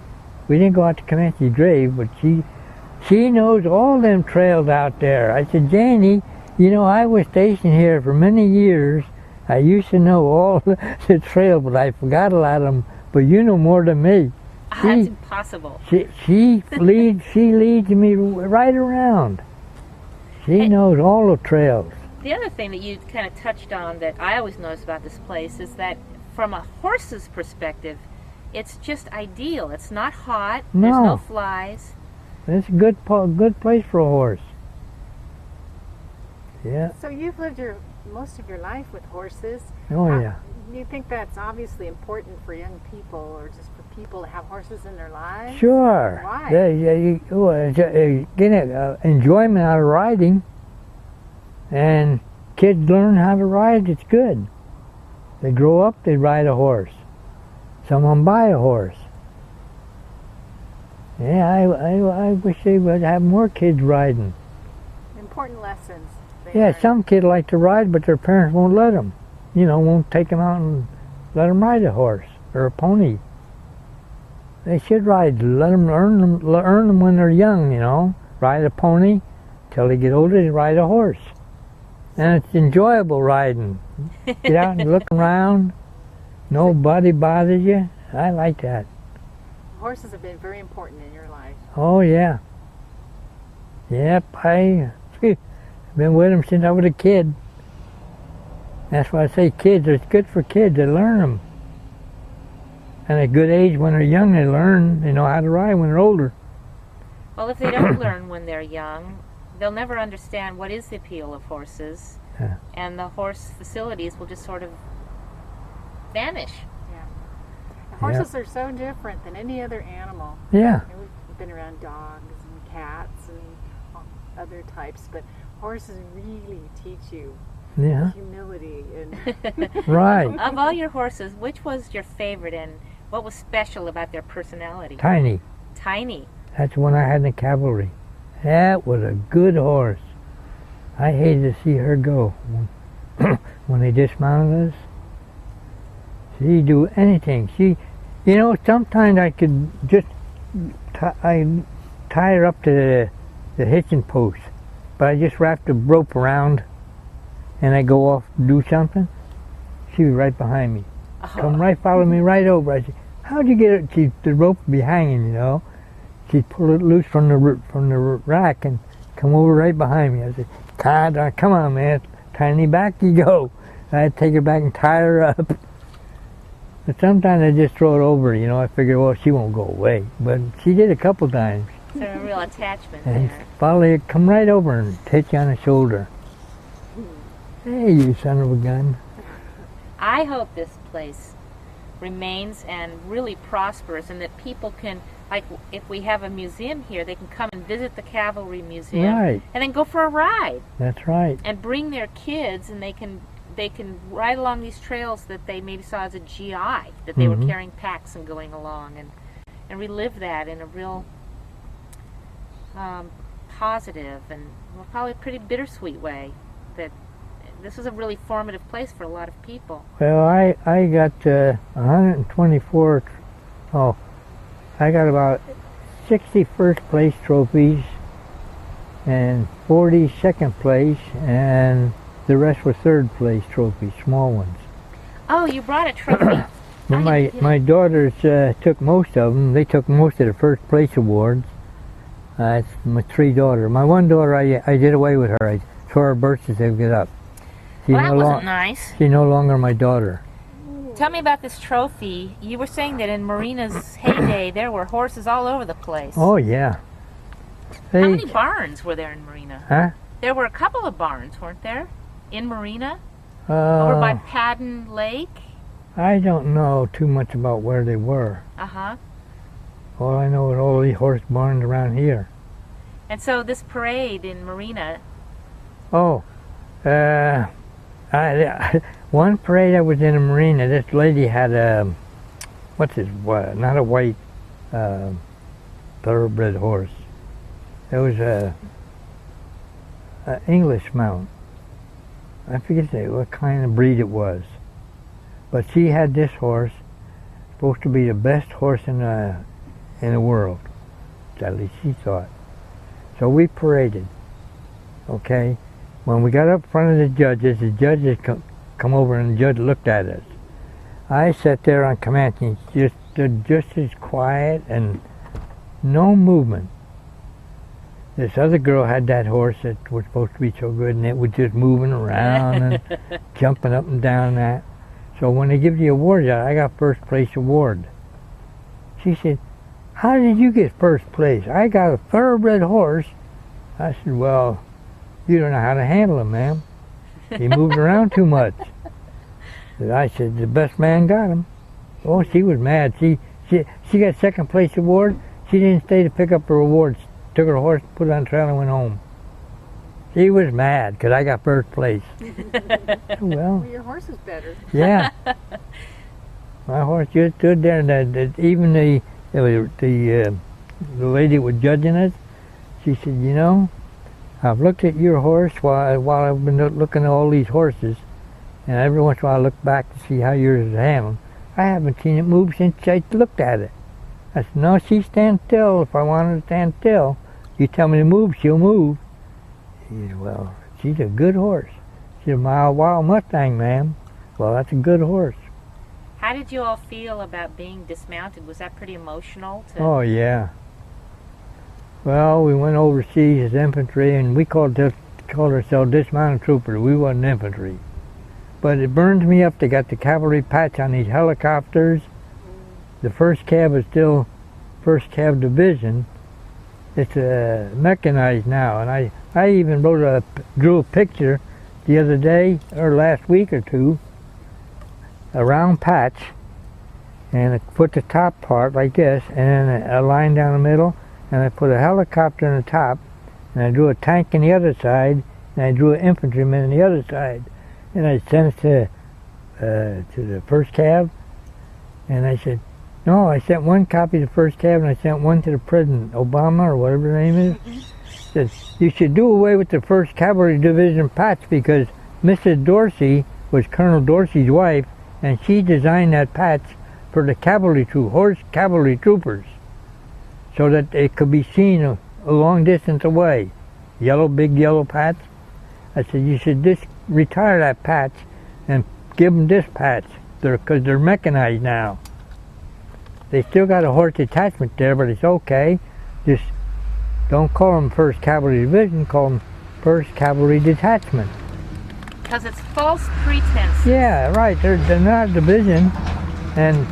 We didn't go out to Comanche Grave, but she knows all them trails out there. I said, Janie, you know, I was stationed here for many years. I used to know all the trails, but I forgot a lot of them. But you know more than me. That's impossible. She leads me right around. She knows all the trails. The other thing that you kind of touched on that I always notice about this place is that from a horse's perspective, it's just ideal. It's not hot. No. There's no flies. It's a good place for a horse. Yeah. So you've lived most of your life with horses. Oh, yeah. Do you think that's obviously important for young people, or just for people to have horses in their lives? Sure. Why? You get enjoyment out of riding, and kids learn how to ride. It's good. They grow up, they ride a horse. Someone buy a horse. Yeah, I wish they would have more kids riding. Important lessons. Yeah, learn. some kids like to ride, but their parents won't let them. You know, won't take them out and let them ride a horse or a pony. They should ride. Let them earn them when they're young. You know, ride a pony till they get older. They ride a horse, and it's enjoyable riding. Get out and look around. Nobody bothers you. I like that. Horses have been very important in your life. Oh yeah. Yep, I've been with them since I was a kid. That's why I say kids. It's good for kids to learn them. And at a good age, when they're young, they learn. They know how to ride when they're older. Well, if they don't learn when they're young, they'll never understand what is the appeal of horses. Yeah. And the horse facilities will just sort of vanish. Yeah. Horses are so different than any other animal. Yeah. And we've been around dogs and cats and other types, but horses really teach you Yeah. humility and Right. Of all your horses, which was your favorite and what was special about their personality? Tiny. Tiny. That's the one I had in the cavalry. That was a good horse. I hated to see her go. When they dismounted us, she'd do anything. You know, sometimes I could just I tie her up to the hitching post, but I just wrapped the rope around and I go off to do something. She was right behind me. Come right, follow me right over. I said, how'd you get it? The rope would be hanging, you know. She'd pull it loose from the rack and come over right behind me. I said, come on, man. Tiny, back you go. I'd take her back and tie her up. But sometimes I just throw it over, you know. I figure, well, she won't go away. But she did a couple times. So a real attachment And there. finally, come right over and hit you on the shoulder. Hey, you son of a gun. I hope this place remains and really prospers, and that people can, like, if we have a museum here, they can come and visit the Cavalry Museum, Right. and then go for a ride That's right. and bring their kids, and they can ride along these trails that they maybe saw as a GI, that they were carrying packs and going along, and relive that in a real positive and probably pretty bittersweet way. That this was a really formative place for a lot of people. Well, I got 124. I got about 60 first place trophies and 40 second place, and the rest were third place trophies, small ones. Oh, you brought a trophy. But my daughters took most of them. They took most of the first place awards. It's my three daughters. My one daughter, I did away with her. I tore her birth certificate up. Well, that wasn't nice. She's no longer my daughter. Tell me about this trophy. You were saying that in Marina's heyday, there were horses all over the place. Oh, yeah. How many barns were there in Marina? Huh? There were a couple of barns, weren't there? In Marina? Over by Padden Lake? I don't know too much about where they were. Uh-huh. All I know is all these horse barns around here. And so this parade in Marina... Oh, one parade I was in a marina, this lady had a, not a white thoroughbred horse. It was a English mount. I forget what kind of breed it was. But she had this horse, supposed to be the best horse in the world. At least she thought. So we paraded. Okay? When we got up in front of the judges come over and the judge looked at us. I sat there on command, just as quiet and no movement. This other girl had that horse that was supposed to be so good, and it was just moving around and jumping up and down that. So when they give the awards out, I got first place award. She said, "How did you get first place?" "I got a thoroughbred horse." I said, "Well, you don't know how to handle him, ma'am. He moves around too much." I said, "The best man got him." Oh, she was mad. She got second place award. She didn't stay to pick up her awards. Took her horse, put it on the trail, and went home. She was mad because I got first place. Well, your horse is better. Yeah. My horse just stood there, and even the lady that was judging it, she said, "You know, I've looked at your horse while I've been looking at all these horses, and every once in a while I look back to see how yours is handled. I haven't seen it move since I looked at it." I said, "No, she stands still. If I want her to stand still, you tell me to move, she'll move." He said, "Well, she's a good horse. She's a wild Mustang, ma'am." "Well, that's a good horse." How did you all feel about being dismounted? Was that pretty emotional? Oh, yeah. Well, we went overseas as infantry, and we called ourselves dismounted troopers. We wasn't infantry. But it burns me up. They got the cavalry patch on these helicopters. The first cab is still 1st Cav Division. It's mechanized now, and I even drew a picture the other day, or last week or two, a round patch, and I put the top part like this, and then a line down the middle, and I put a helicopter on the top, and I drew a tank on the other side, and I drew an infantryman on the other side, and I sent it to the 1st Cav, and I said, no, I sent one copy to 1st Cav, and I sent one to the President, Obama, or whatever the name is. Said, you should do away with the 1st Cavalry Division patch, because Mrs. Dorsey was Colonel Dorsey's wife, and she designed that patch for the horse cavalry troopers, so that it could be seen a long distance away. Big yellow patch. I said, you should just retire that patch and give them this patch, because they're mechanized now. They still got a horse detachment there, but it's okay. Just don't call them 1st Cavalry Division, call them 1st Cavalry Detachment. Because it's false pretense. Yeah, right. They're not a division, and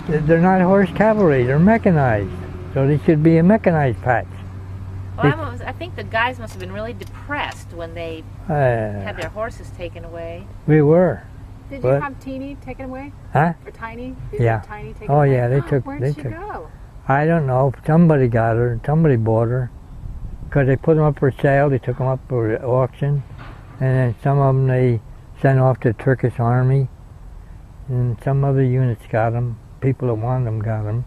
they're not horse cavalry. They're mechanized, so they should be a mechanized patch. Well, I think the guys must have been really depressed when they had their horses taken away. We were. Did you have Teeny taken away? Huh? Or Tiny? Yeah. Tiny taken away? Oh yeah, they took. Where'd she go? I don't know. Somebody got her. Somebody bought her. Because they put them up for sale. They took them up for auction. And then some of them they sent off to the Turkish army. And some other units got them. People that wanted them got them.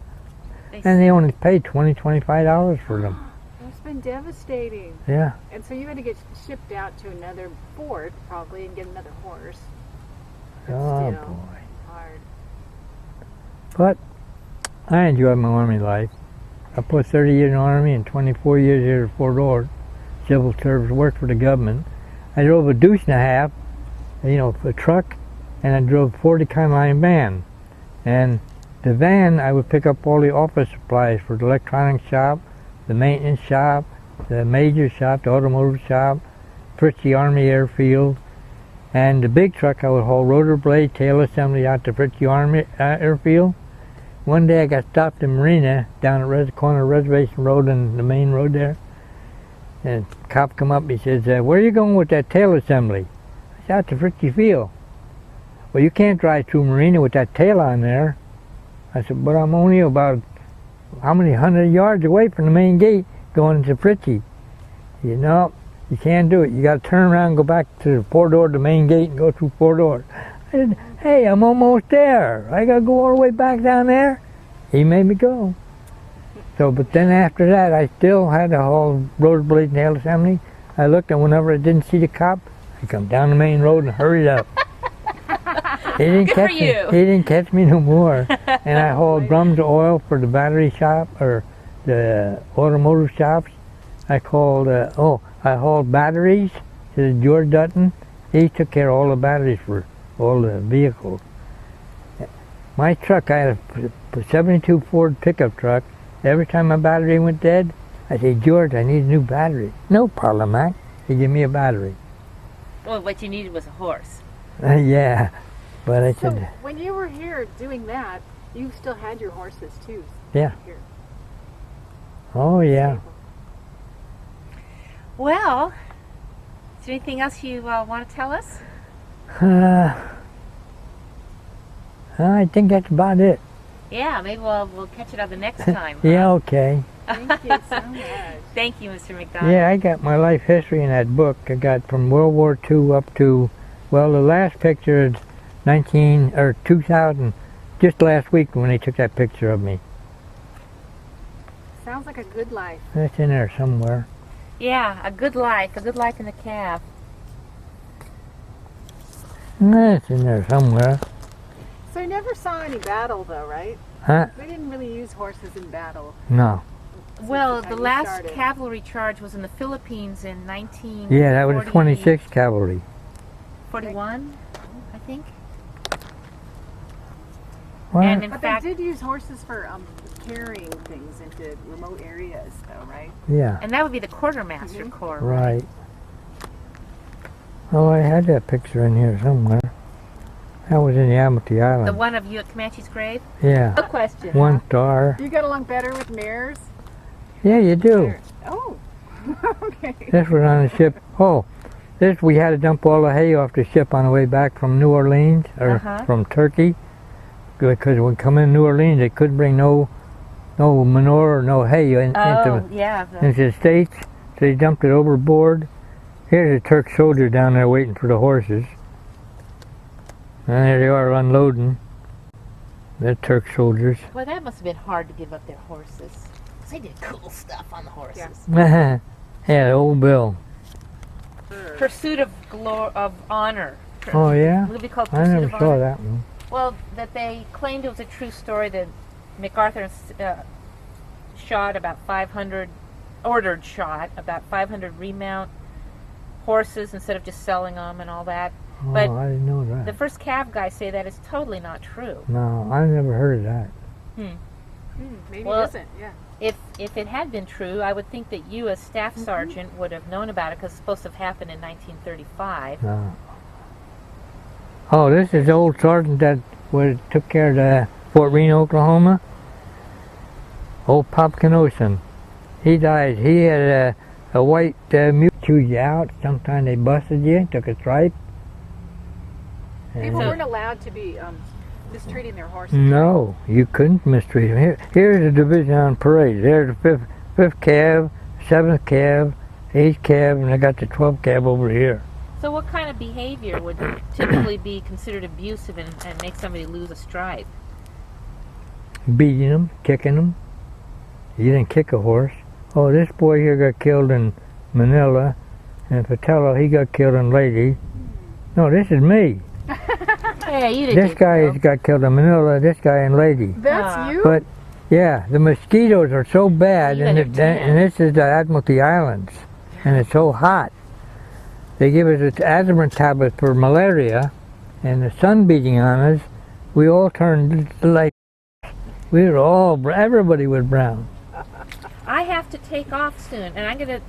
And they only paid $20, $25 for them. It's been devastating. Yeah. And so you had to get shipped out to another fort, probably, and get another horse. Oh, still boy. Hard. But I enjoyed my Army life. I put 30 years in the Army and 24 years here at Fort Ord. Civil service, worked for the government. I drove a deuce and a half, a truck, and I drove a 40-car line van. And the van, I would pick up all the office supplies for the electronics shop, the maintenance shop, the major shop, the automotive shop, Fritzie Army Airfield. And the big truck, I would haul rotor blade, tail assembly out to Fritzie Army Airfield. One day I got stopped in MARINA down at the corner of Reservation Road and the main road there. And the cop come up, he says, where are you going with that tail assembly? I said, out to Fritzie Field. Well, you can't drive through MARINA with that tail on there. I said, but I'm only about, how many 100 yards away from the main gate going into Fritzie. He said, no, you can't do it. You got to turn around and go back to Fort Ord, the main gate, and go through Fort Ord. I said, hey, I'm almost there. I got to go all the way back down there. He made me go. So, but then after that, I still had to haul rotor blade and tail assembly. I looked, and whenever I didn't see the cop, He come down the main road and hurried up. He didn't Good catch for me. you. He didn't catch me no more. And I hauled drums of oil for the battery shop or the automotive shops. I hauled batteries to the George Dutton. He took care of all the batteries for all the vehicles. My truck, I had a 72 Ford pickup truck. Every time my battery went dead, I said, George, I need a new battery. No problem, Mac. He gave me a battery. Well, what you needed was a horse. Yeah, but I So said, when you were here doing that, you still had your horses too. yeah. Here. Oh, yeah. Well, is there anything else you want to tell us? I think that's about it. Yeah, maybe we'll catch it on the next time. Yeah, okay. Thank you so much. Thank you, Mr. McDonald. Yeah, I got my life history in that book. I got from World War II up to, well, the last picture is 2000, just last week when they took that picture of me. Sounds like a good life. That's in there somewhere. Yeah, a good life in the cab. That's in there somewhere. So you never saw any battle though, right? Huh? We didn't really use horses in battle. No. Well, Since the you last started. cavalry charge was in the Philippines in 1941, Yeah, that was the 26th Cavalry. I think. What? And in But fact, they did use horses for carrying things into remote areas though, right? Yeah, and that would be the quartermaster corps. right. Oh, I had that picture in here somewhere. That was in the Amity Island. The one of you at Comanche's grave? Yeah, No question. 1 star. You got along better with mares? Yeah, you do. Oh. Okay. This was on the ship. Oh, this we had to dump all the hay off the ship on the way back from New Orleans or Uh-huh. from Turkey, because when we come in New Orleans, they couldn't bring no manure or no hay Oh, yeah. into the States. So they dumped it overboard. Here's a Turk soldier down there waiting for the horses. And there they are unloading. They're Turk soldiers. Well, that must have been hard to give up their horses. 'Cause they did cool stuff on the horses. Yeah, old Bill. Pursuit of honor. Oh, yeah? Would it be called I Pursuit never of saw Honor? that one. Well, that they claimed it was a true story that Macarthur shot about 500, ordered shot about 500 remount horses instead of just selling them and all that. Oh, But I didn't know that. the first Cav guys say that is totally not true. No, I never heard of that. Maybe Well, it isn't, yeah. If it had been true, I would think that you as staff sergeant would have known about it because it's supposed to have happened in 1935. No. Oh, this is the old sergeant that took care of the Fort Reno, Oklahoma. Old Pop Canoson. He died. He had a white mule chewed you out. Sometimes they busted you, took a stripe. People And- weren't allowed to be mistreating their horses. No, you couldn't mistreat him. Here's a division on parade. There's the 5th Cav, 7th Cav, 8th Cav, and I got the 12th Cav over here. So what kind of behavior would typically be considered abusive and make somebody lose a stripe? Beating them, kicking them. You didn't kick a horse. Oh, this boy here got killed in Manila, and Patello, he got killed in Lady. No, this is me. Yeah, you did. This guy got killed in Manila, this guy in Lady. That's you? But, yeah, the mosquitoes are so bad, You and, had a tan. and this is the Admiralty Islands, and it's so hot. They give us an Azamrin tablet for malaria, and the sun beating on us, we all turned like, we were all, everybody was brown. I have to take off soon, and I'm gonna.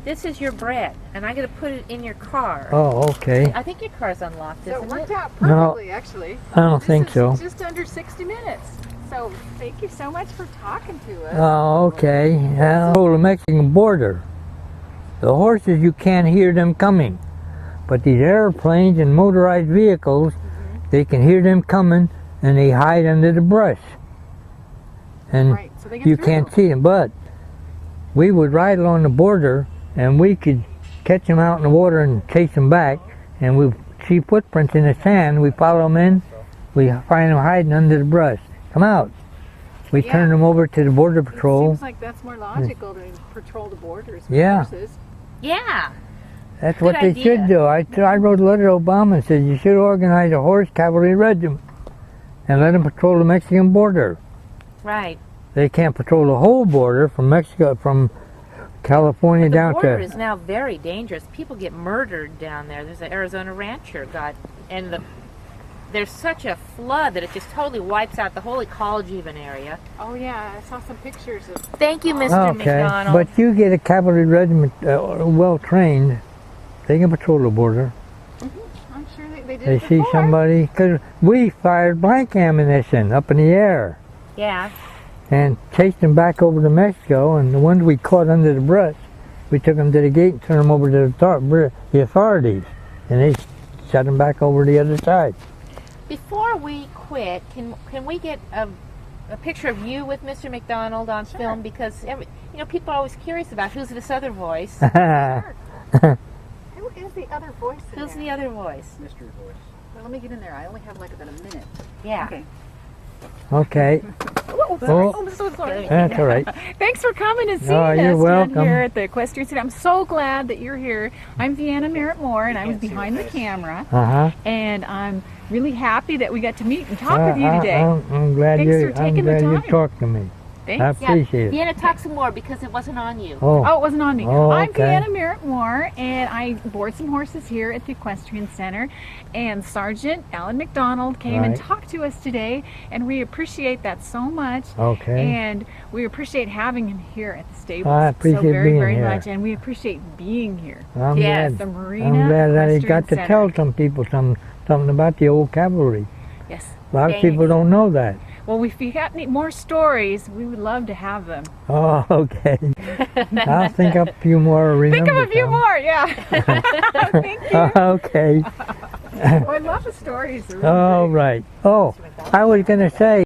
This is your bread, and I'm gonna put it in your car. Oh, okay. I think your car's unlocked, So it isn't worked it? out perfectly, actually. I don't This think is so. just under 60 minutes. So thank you so much for talking to us. Oh, okay. Oh, the Mexican border. The horses, you can't hear them coming. But these airplanes and motorized vehicles, they can hear them coming, and they hide under the brush. And Right, so they get you through. can't see them. But we would ride along the border, and we could catch them out in the water and chase them back. And we see footprints in the sand. We follow them in. We find them hiding under the brush. Come out. We Yeah. turn them over to the Border It Patrol. seems like that's more logical to patrol the borders with Yeah. horses. Yeah. That's what Good they should do. I wrote a letter to Obama and said you should organize a horse cavalry regiment and let them patrol the Mexican border. Right. They can't patrol the whole border from Mexico, from California The down border to. is now very dangerous. People get murdered down there. There's an Arizona rancher and there's such a flood that it just totally wipes out the whole ecology of an area. Oh yeah, I saw some pictures of. Thank you, Mr. Okay, McDonald. but you get a cavalry regiment well trained, they can patrol the border. I'm sure they did. They it see before. somebody, because we fired blank ammunition up in the air Yeah. and chased them back over to Mexico, and the ones we caught under the brush, we took them to the gate and turned them over to the authorities, and they shut them back over the other side. Before we quit, can we get a picture of you with Mr. McDonald on film? Because people are always curious about who's this other voice. Who is the other voice? Who's the other voice? Mystery voice. Well, let me get in there. I only have like about a minute. Yeah. Okay. Okay, Oh, sorry. Oh. I'm so sorry. that's all right. Thanks for coming and seeing Oh, us you're down welcome. here at the Equestrian Center. I'm so glad that you're here. I'm Vienna Merritt-Moore, and I was behind the camera. Uh-huh. And I'm really happy that we got to meet and talk with you today. I'm glad Thanks you for taking the you time. talked to me. Thanks. I appreciate it. Vienna, talk some more because it wasn't on you. Oh, it wasn't on me. Oh, I'm okay. Vienna Merritt-Moore, and I board some horses here at the Equestrian Center. And Sergeant Allan Macdonald came and Right. talked to us today, and we appreciate that so much. Okay. And we appreciate having him here at the stables I appreciate so very, being very here. much, and we appreciate being here. I'm Yes, The glad. MARINA I'm glad that I Equestrian got to Center. tell some people something about the old cavalry. Yes. A lot of Thanks. people don't know that. Well, if you got any more stories, we would love to have them. Oh, okay. I'll think up a few more. Think of Remember a few some. more, yeah. Thank you. Okay. Oh, I love the stories. They're really All great. right. Oh, I was going to say,